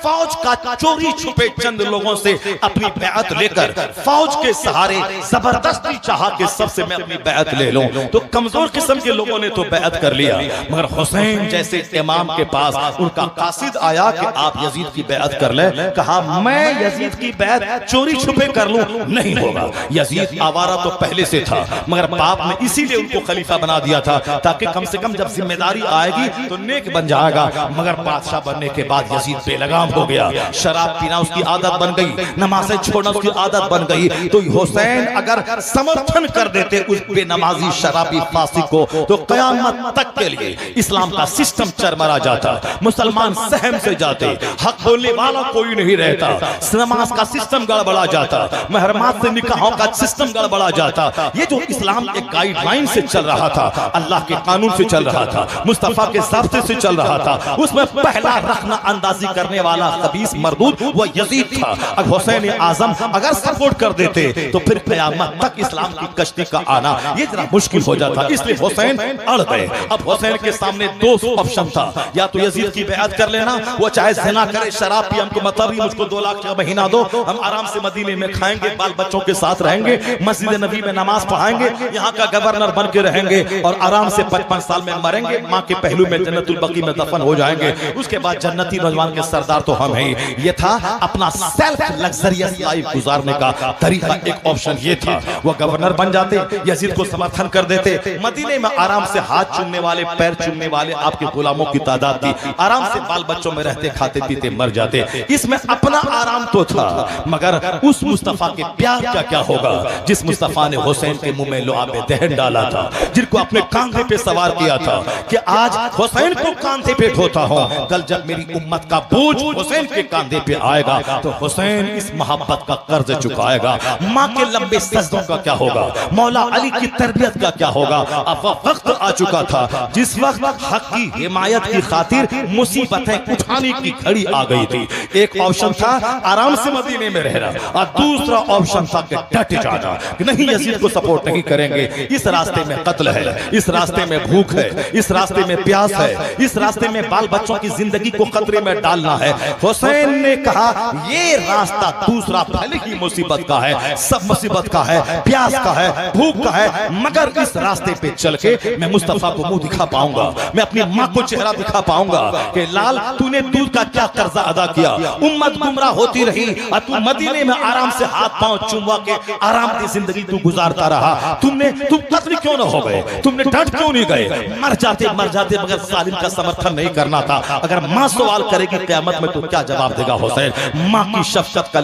फौज का चोरी छुपे चंद लोगों से अपनी बैअत लेकर फौज के सहारे जबरदस्ती चाहा कि सबसे मैं अपनी बैअत ले लूं, तो कमजोर किस्म के लोगों ने तो बैअत कर लिया। मगर हुसैन जैसे इमाम के पास उनका कासिद आया कि आप यजीद की बैअत कर ले, कहा मैं यजीद की बैअत चोरी छुपे कर लूं, नहीं होगा। यजीद आवारा तो पहले से था, मगर बाप ने इसीलिए उनको खलीफा बना दिया था ताकि कम से कम जब जिम्मेदारी आएगी तो नेक बन जाएगा। मगर बादशाह बनने के बाद यजीद बेलगाम हो गया, शराब पीना उसकी आदत बन गई, नमाज़ें छोड़ना उसकी आदत बन गई। तो हुसैन अगर समर्थन कर देते उस बेनमाजी शराबी फासिक को, तो कयामत तक के लिए इस्लाम का सिस्टम चरमरा जाता। जाता, मुसलमान सहम से जाते, हक बोलने वाला कोई नहीं रहता, नमाज का सिस्टम गड़बड़ा जाता, महरमात से निकाहों का सिस्टम गड़बड़ा जाता। ये जो इस्लाम एक गाइडलाइन से चल रहा था, अल्लाह के कानून से चल रहा था, मुस्तफा के ज़ाब्ते से चल रहा था, उसमें पहला रखना अंदाजी करने वाला खबीस मरदूद वो यजीद था। अब हुसैन आजम अगर सपोर्ट कर देते तो फिर क़यामत तक इस्लाम की कश्ती का आना ये जरा मुश्किल हो जाता। इसलिए हुसैन अड़ गए। अब हुसैन के सामने दो ऑप्शन था, या तो यजीद की बैअत कर लेना, वो चाहे ज़िना करे, शराब पिए, हमको मतलब ही मुझको 2 लाख का महीना दो, हम आराम से मदीने में खाएंगे, बाल बच्चों के साथ रहेंगे, मस्जिद नबी में नमाज पढ़ाएंगे, यहाँ का गवर्नर बन के रहेंगे और आराम से 55 साल में मरेंगे, माँ के पहलू में जन्नतुल बकी में दफन हो जाएंगे, उसके बाद जन्नती नौजवान के सरदार तो हम हैं। ये था अपना सेल्फ लग्जरियस लाइफ गुजारने का तरीका। एक ऑप्शन ये था, वो गवर्नर बन जाते, यजीद को समर्थन कर देते, मदीने में आराम से हाथ चूमने वाले, पैर चूमने वाले आपके गुलामों की तादाद थी, आराम से बाल बच्चों में रहते, खाते पीते मर जाते। इसमें अपना आराम तो था, मगर उस मुस्तफा के प्यार का क्या होगा जिस मुस्तफा ने हुसैन के मुंह में लुआब दहन डाला था, जिनको अपने कांधे पे सवार किया था कि आज हुसैन को कांधे पे ढोता हूं, कल जब मेरी उम्मत का बोझ हुसैन के कांधे पे आएगा तो हुसैन इस मोहब्बत का कर्ज चुकाएगा। माँ के लंबे सजदों का क्या होगा, मौला अली की तरबियत का क्या होगा। अब वह वक्त आ चुका था जिस वक्त हक की हिमायत की खातिर मुसीबतें उठाने की घड़ी आ गई थी। एक ऑप्शन था आराम से मदीने में रहना, और दूसरा ऑप्शन था कि डट जाना, कि नहीं यजीद को सपोर्ट नहीं करेंगे, इस रास्ते में कत्ल है, इस रास्ते में भूख है, इस रास्ते में प्यास है, इस रास्ते में बाल बच्चों की जिंदगी को खतरे में डालना है। हुसैन ने कहा ये रास्ता दूसरा भले ही मुसीबत का है, सब मुसीबत का है, प्यास का है, भूख का है, मगर इस रास्ते पे चल के मैं मुस्तफा को मुंह दिखा पाऊंगा, मैं अपनी माँ को चेहरा दिखा पाऊंगा कि लाल तूने दूध का क्या कर्जा अदा किया, उम्मत गुमराह होती रही और तू मदीने में आराम से हाथ पांव चुमवा के आराम की जिंदगी तू गुजारता रहा, तुम कत्ल क्यों न हो गए, तुमने डट क्यों नहीं गए, मर जाते मगर सालिम का समर्थन नहीं करना था। अगर माँ सवाल करेगी क़यामत में तो क्या जवाब देगा हुसैन। माँ की शफकत का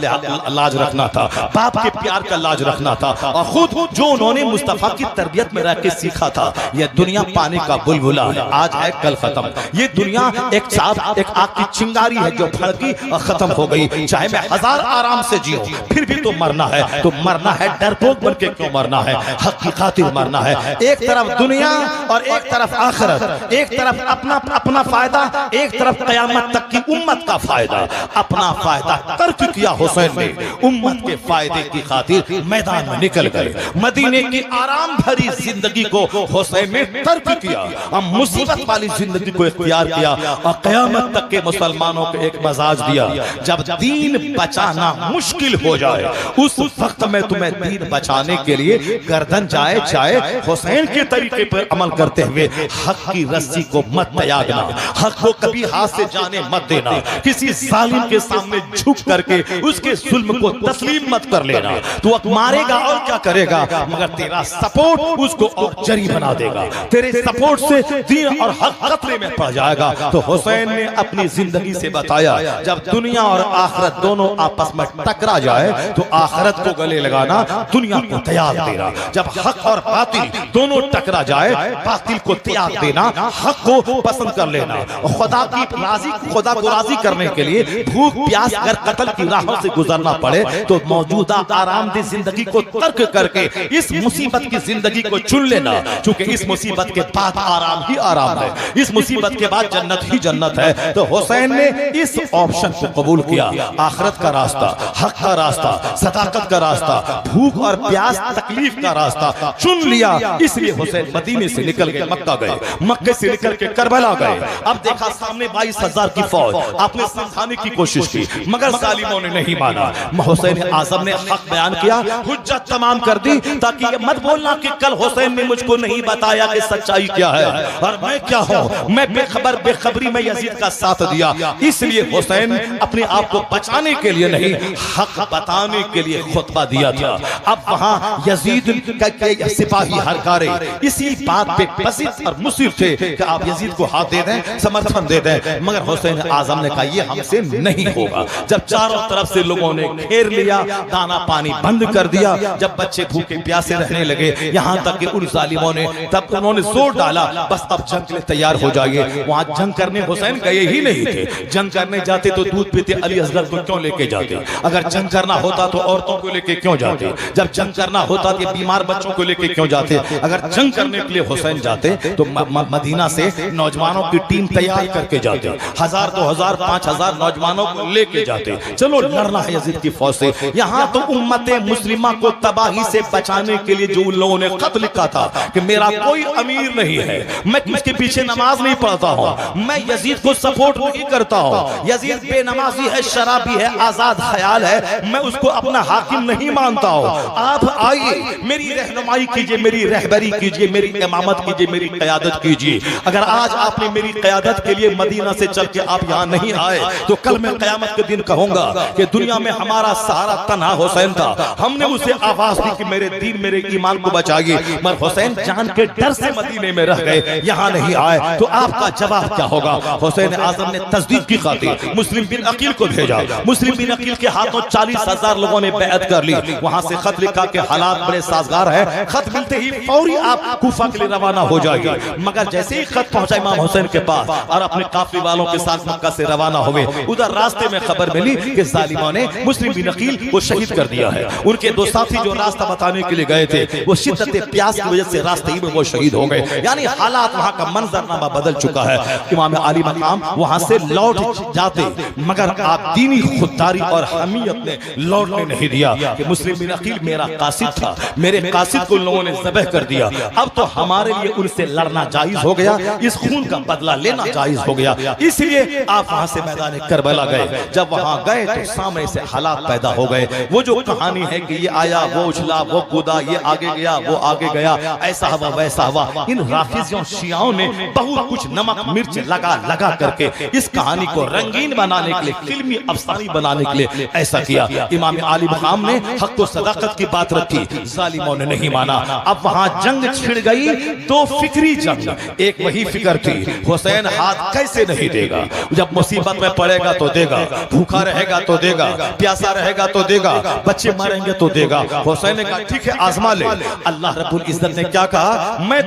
लाज रखना था, बाप के प्यार का लाज रखना था, और खुद जो उन्होंने मुस्तफा की तरबियत में रह के सीखा था। यह दुनिया पानी का बुलबुला है, आज है कल खत्म। ये दुनिया एक आग की चिंगारी है जो भड़की और खत्म हो गई। चाहे मैं 1000 आराम से जियो फिर भी तो मरना है, तो मरना है डरपोक बन के क्यों मरना है, हक की खातिर मरना है। एक तरफ दुनिया और एक तरफ आखिरत, एक तरफ अपना फायदा, एक तरफ क़यामत तक की उम्मत का फायदा। अपना फायदा तर्क किया हुसैन ने, उम्मत के फायदे की खातिर मैदान में निकल गए। मदीने की आराम भरी जिंदगी को हुसैन ने तर्क किया, हम मुसीबत वाली जिंदगी को इख्तियार किया और क़यामत तक के मुसलमानों को एक मजाज दिया, जब दीन बचाना मुश्किल हो जाए उस वक्त में तुम्हें दीन बचाने के लिए गर्दन जाए चाहे हुसैन के तरीके पर अमल करते हुए हक की रस्सी को मत त्यागना, हक को कभी हाथ से जाने मत देना, किसी जालिम के सामने झुक करके उसके जुल्म को तस्लीम मत कर लेना। तू मारेगा और क्या करेगा, मगर तेरा सपोर्ट उसको और जरी बना देगा, तेरे सपोर्ट से दीन और हक खतरे में पड़ जाएगा। तो हुसैन ने अपनी जिंदगी से बताया, जब दुनिया और आखिरत दोनों आपस में टकरा जाए तो आखिरत को गले लगाना, दुनिया को त्याग देना। जब हक और बातिल दोनों टकरा जाए, बातिल को त्याग देना, हक को पसंद कर लेना। खुदा को राजी करने के लिए भूख प्यास अगर कत्ल की राहों से गुजरना पड़े तो मौजूदा आरामदेह जिंदगी को तर्क करके इस मुसीबत की जिंदगी को चुन लेना, क्योंकि इस मुसीबत के बाद आराम ही आराम है, इस मुसीबत के बाद जन्नत ही जन्नत है। तो हुसैन ने इस ऑप्शन को कबूल किया, आखिरत का रास्ता, हक का रास्ता, सदाकत का रास्ता, भूख और प्यास तकलीफ का रास्ता चुन लिया। इसलिए हुसैन मदीने से निकल गए, मक्का गए, मक्के से निकल के करबला गए। अब देखा सामने 22,000 की फौज, आपने समझाने की कोशिश की मगर जालिमों ने नहीं माना। हुसैन आजम ने हक बयान किया, हुज्जत तमाम कर दी, ताकि ये मत बोलना कि कल हुसैन ने मुझको नहीं बताया कि सच्चाई क्या है और मैं क्या हूं, मैं बेखबरी में यजीद का साथ दिया। इसलिए हुसैन अपने आप को बचाने के लिए नहीं, हक बताने के लिए खुतबा दिया था। अब वहां यजीद के सिपाही हरकारे इसी बात पे बसित और मुसिर थे कि आप यजीद को हाथ दे दें, समर्थन दे दें, मगर हुसैन आजम ने कहा यह हमसे नहीं होगा। जब चारों तरफ से लोगों ने घेर लिया, दाना पानी बंद कर दिया, जब बच्चे भूखे प्यासे रहने लगे, यहां तक कि उन जालिमों ने तब उन्होंने जोर डाला, बस अब जंग के लिए तैयार हो जाइए। वहां जंग करने हुसैन गए ही नहीं थे। जंग करने जाते तो दूध पीते अली असगर को क्यों लेके जाते? अगर जंग करना होता तो औरतों को लेके क्यों जाते? जब जंग करना होता तो बीमार बच्चों को लेके क्यों जाते? अगर जंग करने के लिए हुसैन जाते तो मदीना से नौजवानों की टीम तैयार करके जाते, 1000 2000 5000 नौजवानों को लेके जाते। चलो लड़ना है यजीद की फौज से। यहाँ तो उम्मते मुस्लिमा को तबाही से बचाने के लिए जो उन लोगों ने खत लिखा था कि मेरा कोई अमीर नहीं है, मैं किसके पीछे नमाज नहीं पढ़ता हूँ, मैं यजीद को सपोर्ट नहीं करता हूँ, यजीद बेनमाजी है, शराबी है, आजाद ख्याल है, मैं उसको अपना हाकिम नहीं मानता हूँ। आप आइए, मेरी रहनुमाई कीजिए, मेरी रहबरी कीजिए, मेरी इमामत कीजिए, मेरी क़यादत कीजिए। अगर आज आपने मेरी क़यादत के लिए मदीना से चल के आप यहाँ नहीं आए तो कल मैं क़यामत के दिन कहूंगा कि दुनिया में हमारा सहारा तन्हा हुसैन था, हमने उसे आवाज दी कि मेरे दीन मेरे ईमान को बचाइए, मगर हुसैन जान के डर से मदीने में रह गए, यहाँ नहीं आए, तो आपका जवाब क्या होगा? हुसैन आजम ने तस्दीक की खातिर मुस्लिम बिन अकील को भेजा। मुस्लिम बिन अकील के हाथों 40,000 लोगों ने बैअत कर ली। वहां से खत लिखा कि हालात बड़े साजगार है, खत मिलते ही फौरी आप कूफा के लिए रवाना हो जाएंगे। मगर जैसे ही खत पहुंचा इमाम हुसैन के पास और अपने काफिले वालों के साथ मक्का से रवाना हुए, उधर रास्ते में खबर मिली कि जालिमों ने मुस्लिम बिन अकील को शहीद कर दिया है। उनके दो साथी जो रास्ता बताने के लिए गए थे वो शिद्दत प्यास की वजह से रास्ते ही में वो शहीद हो गए। यानी हालात वहां का मंजरनामा बदल चुका है। इमाम अली मकाम वहां से लौट जाते, मगर आप दीनी खुददारी और हमीयत ने लौटने नहीं दिया कि मुस्लिम बिन अकील मेरा कासिद था, मेरे कासिद को लोगों ने ज़बह कर दिया, अब तो हमारे लिए उनसे लड़ना जायज हो गया, इस खून का बदला लेना जायज हो गया, इसलिए आप वहां से मैदान करबला गए। जब वहां गए तो सामने से हालात पैदा हो गए। वो जो कहानी है कि ये आया, वो उछला, वो कूदा, ये आगे गया, वो आगे गया, ऐसा हुआ वैसा हुआ, इन राफिजियों शियाओं ने बहुत कुछ नमक मिर्च लगा लगा करके इस कहानी को रंगीन बनाने के लिए, फिल्मी अफसानी बनाने के लिए ऐसा किया। इमाम आली मकाम ने हक व सदाकत की बात रखी, जालिमों ने नहीं माना। अब वहां जंग छिड़ गई, दो फिक्री जंग। एक वही फिक्र थी, हुसैन हाथ कैसे नहीं देगा, जब मुसीबत में पड़ेगा तो देगा, भूखा रहेगा तो देगा, प्यासा रहेगा तो देगा, बच्चे मरेंगे तो देगा। हुसैन ने कहा ठीक है आजमा ले। अल्लाह रब्बुल इज्जत ने क्या कहा, मैं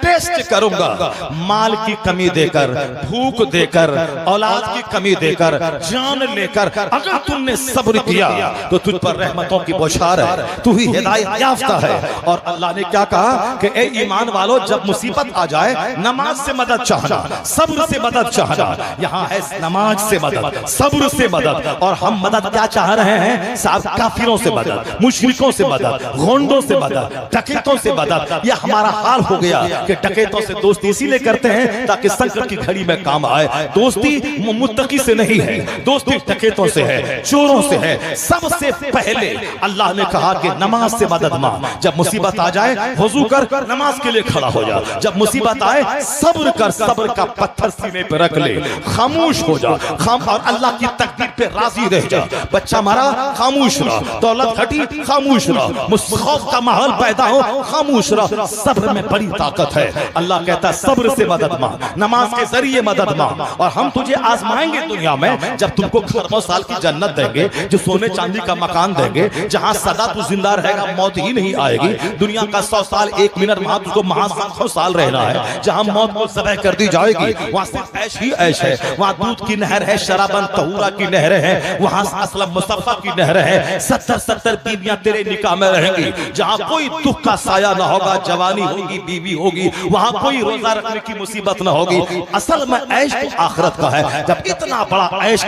टेस्ट करूंगा, माल की कमी देकर, भूख देकर, औलाद की कमी देकर, जान लेकर, अगर तुमने सब्र किया तो तुझ पर रहमतों की बौछार है, तू ही हिदायत याफ्ता है। और अल्लाह ने क्या कहा कि ए ईमान वालों, जब मुसीबत आ जाए नमाज से मदद चाहना, सब्र से मदद चाहना। यहाँ है नमाज से मदद, सब्र से मदद, और हम मदद क्या चाह रहे हैं साहब? काफिरों से मदद, मुशरिकों से मदद, गोंडों से मदद, डकैतों से मदद। यह हमारा हाल हो गया कि डकैतों से दोस्ती इसीलिए करते हैं ताकि संकट की घड़ी में काम आए। दोस्ती मुत्तकी से नहीं है, दोस्ती डकैतों से है, चोरों से है। सबसे पहले अल्लाह ने कहा कि नमाज से मदद मांग। जब मुसीबत आ जाए वजू कर, नमाज के लिए खड़ा हो जा। जब मुसीबत आए सब्र कर, सब्र का पत्थर सीने पे रख ले, खामोश हो जा, और अल्लाह की तकदीर पे राजी रह जा। बच्चा मरा, खामोश रह, दौलत घटी, खामोश रह, खौफ का माहौल पैदा हो, खामोश रह। सब्र में बड़ी ताकत है। अल्लाह कहता है सब्र से मदद मांग, नमाज के जरिए मदद मांग, और हम तुझे आजमाएंगे दुनिया में। जब तुमको खरबों साल की जन्नत देंगे, जो सोने चांदी का मकान देंगे, जहां सदा तू जिंदा रहेगा, मौत ही नहीं आएगी। दुनिया का 100 साल 1 मिनट, वहां तुझको महासंख्यों साल रहना है। जहां मौत को ज़बह कर दी जाएगी, वहां सिर्फ ऐश ही ऐश है। वहां दूध की नहर है, शराबन तहूरा की नहर है, वहां असलम मुस्तफा की नहर है। 70-70 बीवियां तेरे निकाह में रहेंगी। जहां कोई दुख का साया ना होगा, जवानी होगी, बीवी होगी, वहां कोई रोजा रखने की मुसीबत ना होगी। असल में ऐश तो आखिरत का है। जब इतना बड़ा ऐश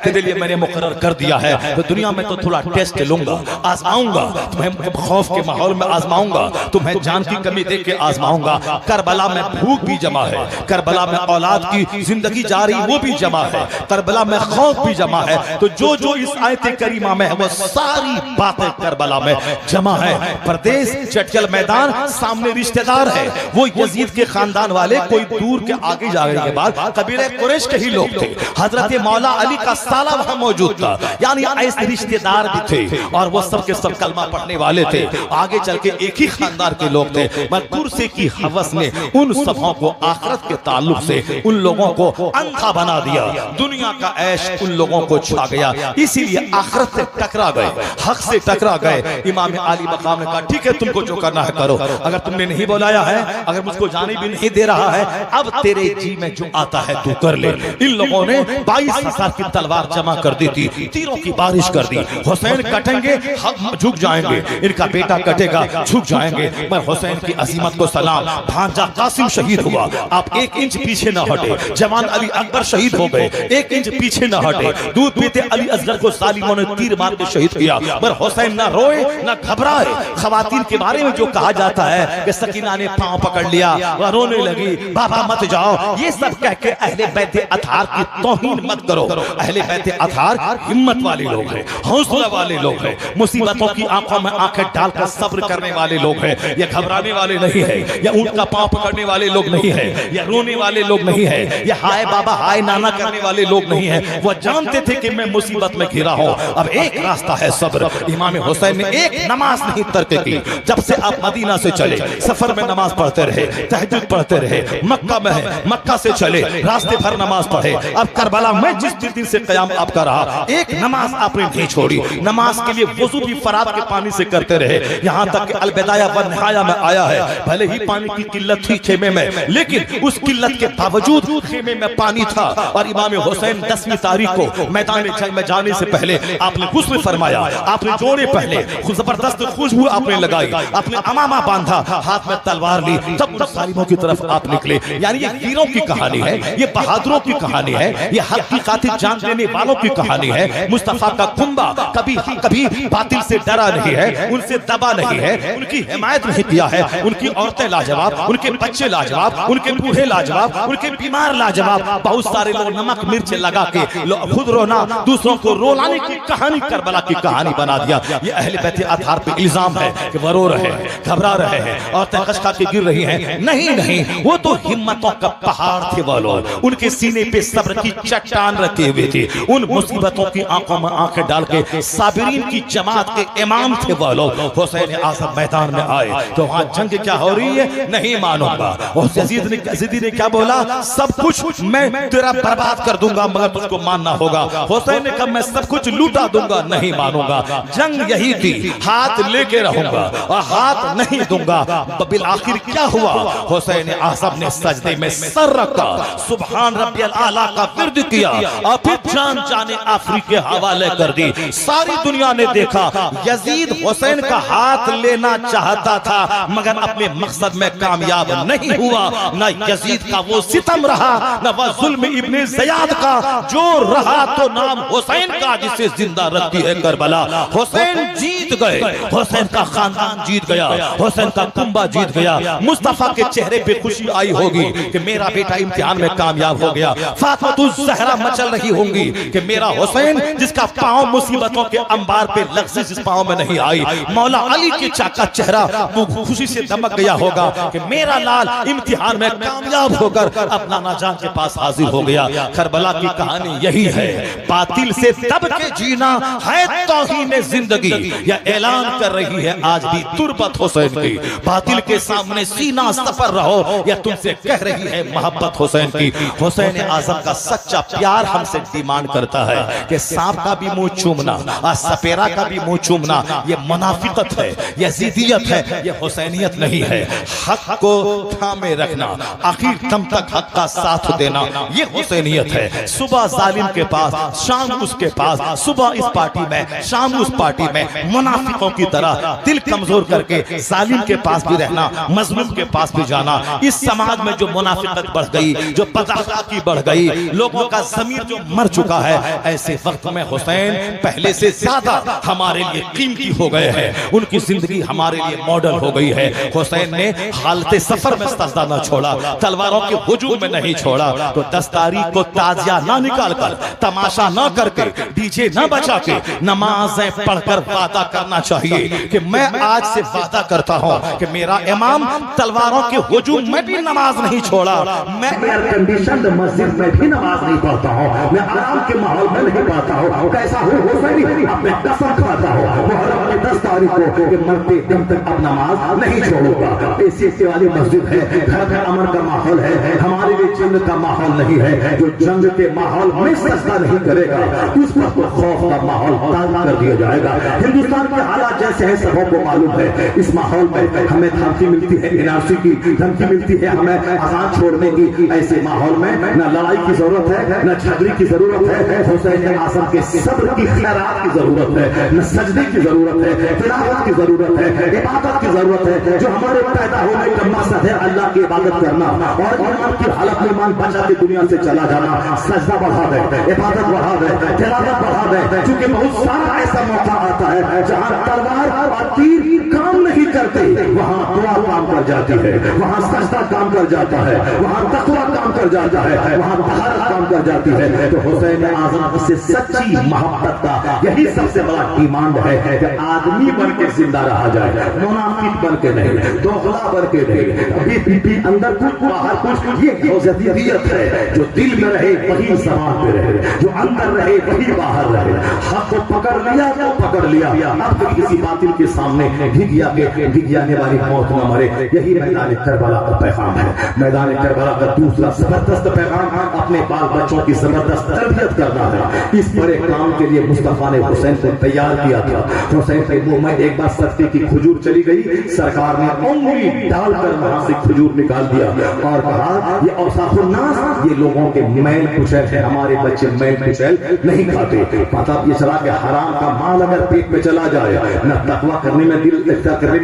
तेरे लिए मैंने मुकर्रर कर दिया है, तो दुनिया में तो थोड़ा टेस्ट लूंगा, आजमाऊंगा तुम्हें, खौफ के माहौल में आजमाऊंगा तुम्हें, जान की कमी देख के आजमाऊंगा। करबला में भूख भी जमा है, करबला में औलाद की जिंदगी जारी वो भी जमा है, करबला में खौफ भी जमा है। तो जो जो इस आयत करीमा में है वो सारी बातें करबला में जमा है। प्रदेश चटकल मैदान, सामने रिश्तेदार है, वो यजीद के खानदान वाले, कोई दूर के आगे जाने के बाद कबीले कुरैश के ही लोग थे। हजरत मौला अली का साला वहां मौजूद था, यानी ऐसे रिश्तेदार भी थे, और वो सब के सब कलमा पढ़ने वाले थे। आगे चल के एक ही खानदान के लोग थे, मगर कुर्सी की हवस ने उन सबों को आखिरत के ताल्लुक से उन लोगों को अंधा बना दिया। दुनिया का ऐश उन लोगों को छा गया, इसीलिए आखिरत से टकरा गए, हक से टकरा गए। इमाम आली मकाम ने कहा ठीक है, तुमको जो करना है करो, अगर तुमने नहीं बुलाया है, अगर मुझको जाने भी नहीं दे रहा है, अब तेरे जी में जो आता है तू कर ले। इन लोगों ने 22,000 की तलवार जमा कर दी थी, तीरों की बारिश कर दी। हुसैन कटेंगे हम झुक जाएंगे, इनका बेटा कटेगा झुक जाएंगे। पर हुसैन की अजीमत को सलाम। भांजा कासिम शहीद हुआ, आप 1 इंच पीछे न हटे। जवान अली अकबर शहीद हो गए, 1 इंच पीछे न हटे। दूध पीते अली असगर को सालिमों ने तीर मार के शहीद किया, पर हुसैन न रोए न घबराए। खवातीन के बारे में जो कहा जाता है कि सकीना ने पांव पकड़ लिया, वह रोने लगी, बाबा मत जाओ, ये सब कह के अहले बैत अतहार की तौहीन मत करो। अहले बैत अतहार हिम्मत वाले लोग हैं, हौसला वाले लोग हैं, मुसीबतों की आंखों में आंखें डालकर सब्र करने वाले लोग हैं। ये घबराने वाले नहीं है, या ऊंट का पांव पकड़ने वाले लोग नहीं है, या रोने वाले लोग नहीं है, या हाय बाबा हाय नाना करने वाले लोग नहीं है। वह जानते थे कि मैं मुसीबत में घिरा हूं, अब एक रास्ता है सब्र। इमाम हुसैन ने एक नमाज नहीं तर्क की। जब से आप मदीना से चले, सफर में नमाज पढ़ते रहे, तहज्जुद पढ़ते रहे, मक्का में है, मक्का से चले रास्ते भर नमाज पढ़े। अब करबला में जिस दिन से कयाम आपका रहा, एक नमाज आपने नहीं छोड़ी। नमाज के लिए वुजू भी फरात के पानी से करते रहे, यहाँ तक कि अलबिदाया व निहाया में आया है, भले ही पानी की किल्लत थी खेमे में, लेकिन उस किल्लत के बावजूद खेमे में पानी था। और इमाम हुसैन 10वीं तारीख को मैदान जंग में जाने से पहले आपने गुस्ल फरमाया, आपने जोड़े पहले, जबरदस्त खुशबू आपने लगाई, आपने अमामा बांधा, हाथ में तलवार ली, तब सालिमों की तरफ आप निकले। यानी ये वीरों की कहानी है, ये बहादुरों की कहानी है, ये हक की खातिर जान देने वालों की कहानी है। मुस्तफा का कुंबा कभी कभी बातिल से डरा नहीं है, उनसे दबा नहीं है, उनकी हिमायत नहीं किया है। उनकी औरतें लाजवाब, उनके बच्चे लाजवाब, उनके बूढ़े लाजवाब, उनके बीमार लाजवाब। बहुत सारे लोग नमक मिर्च लगा के खुद रोना, दूसरों को रोलाने की कहानी करबला की कहानी बना दिया। ये अहले बैत अतहार पे इल्जाम है कि वो रो रहे हैं, घबरा रहे हैं, औरतें कश खा के गिर रही हैं। नहीं नहीं, वो तो हिम्मतों का पहाड़ थे वो लोग, उनके सीने पे सब्र की चट्टान रखे हुए थे। उन मुसीबतों की आंखों में आंखें डाल के साबिरीन की जमात के इमाम थे वो लोग। हुसैन आज़म मैदान में आए तो वहां जंग क्या हो रही है नहीं मानूंगा। और यजीद ने क्या बोला, सब कुछ मैं तेरा बर्बाद कर दूंगा मगर तुझको मानना होगा। हुसैन ने कहा मैं सब कुछ लूटा दूंगा, नहीं मानूंगा। जंग यही थी, हाथ लेके रहूंगा और हाथ नहीं दूंगा। बिल आखिर क्या हुआ, हुसैन आज़म ने सजदे में सर रखा, सुभान रब्बियल आला का विर्द किया और फिर जान जाने आफरी के हवाले कर दी। सारी दुनिया ने देखा यजीद हुसैन का हाथ लेना चाहता था मगर अपने मकसद में कामयाब नहीं हुआ। न यजीद का वो सितम रहा, न वह जुल्म इब्ने ज़ियाद का, जो रहा तो नाम हुसैन का जिसे जिंदा रखती है करबला। हुसैन जीत गए, हुसैन का खानदान जीत गया, हुसैन का कुंबा जीत गया। मुस्तफा के चेहरे पे खुशी आई होगी कि मेरा बेटा इम्तिहान में कामयाब हो गया। फातिमा ज़हरा मचल रही होंगी कि मेरा हुसैन जिसका पांव मुसीबतों के अंबार पे लग़्ज़ जिस पांव में नहीं आई। मौला अली के चाका चेहरा वो खुशी से दमक गया होगा कि मेरा लाल इम्तिहान में कामयाब होकर अपना नाजान के पास हाजिर हो गया। करबला की कहानी यही है, बातिल से दब के जीना है तौहीन जिंदगी। यह ऐलान कर रही है आज भी तुरबत हुसैन की। बातिल के सामने सीना सफर रहो, यह तुमसे कह रही है मोहब्बत हुसैन की। हुसैन आज़म का सच्चा प्यार हमसे डिमांड करता है कि सांप का भी मुंह चूमना और सपेरा का भी मुंह चूमना ये मुनाफिकत है, यह ज़िद्दियत है, यह हुसैनियत नहीं है। हक को थामे रखना, आखिर दम तक हक का साथ देना, ये हुसैनियत है। सुबह जालिम के पास, शाम उसके पास, सुबह इस पार्टी में, शाम उस पार्टी में, मुनाफिकों की तरह दिल कमजोर करके जालिम के पास भी रहना, मजलूम के पास भी जाना। इस समाज में जो मुनाफिकत बढ़ गई, जो बदअखलाकी बढ़ गई, लोगों का ज़मीर जो मर चुका है, ऐसे वक्त में हुसैन पहले से ज्यादा हमारे लिए कीमती हो गए हैं। उनकी जिंदगी हमारे लिए मॉडल हो गई है। हुसैन ने हालते सफर में सजदा न छोड़ा, तलवारों के हुजूम में नहीं छोड़ा। तो 10 तारीख को ताजिया ना निकाल कर, तमाशा ना करके, डीजे ना बचा के, नमाजें पढ़कर वादा करना चाहिए कि मैं आज से वादा करता हूँ कि मेरा इमाम तलवारों के हुजूम में भी नमाज नहीं छोड़ा। मैं एयर कंडीशन मस्जिद में भी नमाज नहीं पढ़ता हूँ, मैं आराम के माहौल में नहीं पाता हूँ। कैसा हो हुसैनी अपने कसम खाता हूँ मुहर्रम की 10 तारीख को कि मरते दम तक अब नमाज नहीं छोड़ूंगा। ऐसी वाली मस्जिद है, घर में अमन का माहौल है, हमारे लिए जंग का माहौल नहीं है। जो जंग के माहौल में सजदा नहीं करेगा उस पर तो खौफ का माहौल ताज़ा कर दिया जाएगा। हिंदुस्तान के हालात जैसे हैं सबों को मालूम है। इस माहौल में हमें धमकी मिलती है, NRC की धमकी मिलती है, हमें आजाद छोड़ने की ऐसे माहौल में न लड़ाई की जरूरत है, न झगड़े की जरूरत है। हुसैन आजम के सब्र की खैरात की जरूरत है, न सजदे की जरूरत है, तिलावत की जरूरत है, इबादत की जरूरत है। जो हमारे पैदा होने का मकसद है अल्लाह की इबादत करना और ईमान की हालत में ईमान बचा के दुनिया से चला जाना। सजदा बढ़ा दे, इबादत बढ़ा दे, तिलावत बढ़ा दे। क्योंकि बहुत सारा ऐसा मौका आता है जहां तलवार और तीर काम नहीं करते, वहां दुआ काम कर जाती है, वहां सजदा काम कर जाता है, वहां तकवा काम कर जाता है, वहां तहारत काम कर जाती है। तो हुसैन आजम से सच्ची मोहब्बत का यही सबसे बड़ा डिमांड है कि आदमी बन के जिंदा रहा जाए, मुनाफिक बन के नहीं, दोगला बन के नहीं, अभी अंदर कुछ बाहर कुछ। ये गौज़ियत है, जो दिल में रहे वही ज़बान पे रहे, जो अंदर रहे वही बाहर रहे। हक को पकड़ लिया तो पकड़ लिया, अब तो किसी बातिल के सामने भिगियाने वाली मौत न मरे। यही मैदान करबला का पैगाम है। मैदान करबला का दूसरा जबरदस्त पैगाम अपने बाल बच्चों की जबरदस्त तरबियत करना है। इस बड़े काम के लिए मुस्तफा ने हुसैन को तैयार किया था। हुसैन के मुंह में एक बार सस्ते की खजूर चली गई, सरकार ने उंगली डालकर वहां से खजूर निकाल दिया और कहा ये औसाफुन्नास, ये लोगों के मैल कुचैल है, हमारे बच्चे मैल कुचैल नहीं खाते। मतलब ये चला कि हराम का माल अगर पेट में चला जाए, न तकवा करने में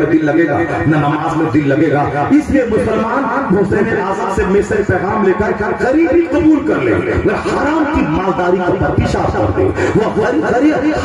दिल लगेगा, न नमाज में दिल लगेगा। इसलिए मुसलमान हुसैन आजम से मिसर पैगाम लेकर गरीबी कबूल कर ले, हराम की मालदारी का पेशाब कर दे, वो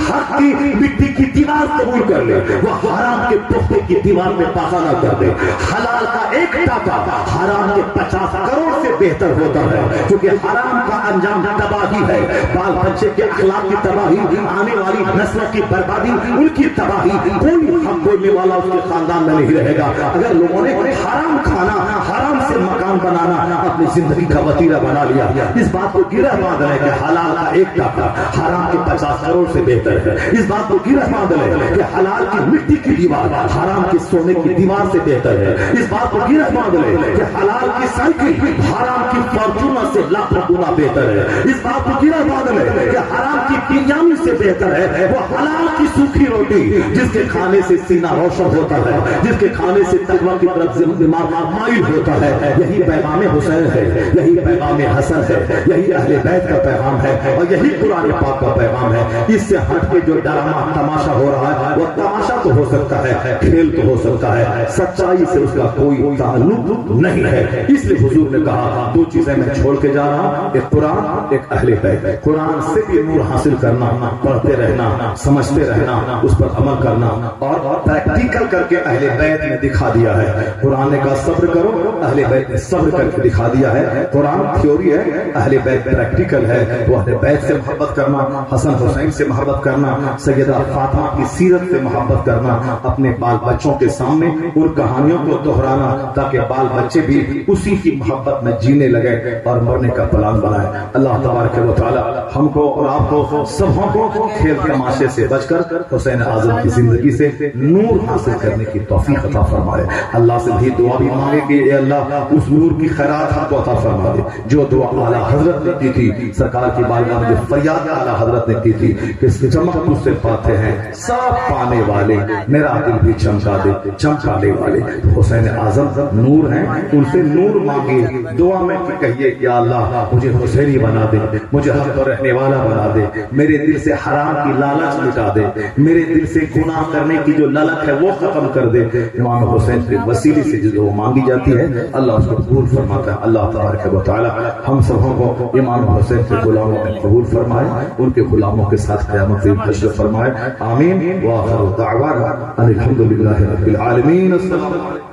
हक की मिट्टी की दीवार कबूल कर ले, वो हराम के पुख्ते की दीवार में पाखाना कर दे। हलाल का एक टाका हराम के 50 करोड़ से बेहतर होता है, क्योंकि हराम का अंजाम तबाही है, बाल बच्चे के अखलाक की तबाही, आने वाली नस्लों की बर्बादी, उनकी तबाही। कोई हक बोलने वाला उसके खानदान में नहीं रहेगा। अगर लोगों ने हराम खाना, हराम से मकान बनाना अपनी जिंदगी का वतीरा बना लिया, इस बात को गिरह बांध ले कि हलाल का एक टाका हराम के 50 करोड़ से बेहतर है। इस बात को गिरह बांध ले कि हलाल की मिट्टी की दीवार हराम के सोने की दीवार से बेहतर है। इस बात को गिरह बांध ले कि हलाल की साइकिल हराम की फॉर्चूनर से लाखों गुना बेहतर है। इस बात को गिरह बांध ले कि हराम की बिरयानी से बेहतर है वो हलाल की सूखी रोटी, जिसके खाने से सीना रोशन होता है, जिसके खाने से तकवा की तरफ दिमाग माइल होता है। यही पैगाम हुसैन है, यही पैगाम हसन है, यही अहले बैत का पैगाम है और यही कुरान पाक का पैगाम है। इससे हटके जो ड्रामा तमाशा हो रहा है, वो तमाशा तो हो सकता है, खेल तो हो सकता है, सच्चाई से उसका कोई ताल्लुक नहीं है। इसलिए हुजूर ने कहा दो चीजें मैं छोड़ के जा रहा हूं, एक कुरान, एक अहले बैत। कुरान से भी नूर हासिल करना, पढ़ते रहना, समझते रहना, उस पर अमल करना और प्रैक्टिकल करके अहले बैत ने दिखा दिया है। कुरान ने कहा सब्र करो, अहले बैत ने सब्र करके दिखा दिया है। कुरान थ्योरी है, अहले बैत प्रैक्टिकल है। तो अहले बैत से मोहब्बत करना, हसन हुसैन से मोहब्बत करना, सैयदा फातिमा की सीरत से मोहब्बत करना, अपने बाल बच्चों के सामने उन कहानियों को दोहराना ताकि बाल बच्चे भी उसी की मोहब्बत में जीने लगे और मरने का प्लान बनाए। अल्लाह तबारक व तआला हमको और आपको सबों को खेल तमाशे से बचकर हुसैन आजम की जिंदगी से नूर हासिल करने की तौफीक अता फरमाए। अल्लाह से भी दुआ भी मांगे कि ए अल्लाह उस नूर की खैरात हमको अता फरमा दे जो दुआ आला हजरत ने की थी, सरकार की बारगाह में जो फरियाद आला हजरत ने की थी कि चमक तुझसे पाते हैं सब पाने वाले, मेरा दिल भी चमका दे चमकाने वाले। हुसैन आजम नूर हैं, उनसे नूर मांगे, दुआ में कहिए कि अल्लाह मुझे हुसैनी बना दे, मुझे हक पर रहने वाला बना दे, मेरे दिल से हराम की लालच मिटा दे, मेरे दिल से गुनाह करने की जो ललक है वो खत्म कर दे। इमाम हुसैन के वसीले से जो मांगी जाती है अल्लाह उसको कबूल फरमाता है। अल्लाह तबारक व तआला हम सबों को इमाम हुसैन के गुलामों में कबूल फरमाए, उनके गुलामों के साथ क़यामत में हश्र फरमाए। आमीन। व आखिर दाअवाना अनिल हम्दुलिल्लाहि रब्बिल आलमीन। अस्सलामु अलैकुम।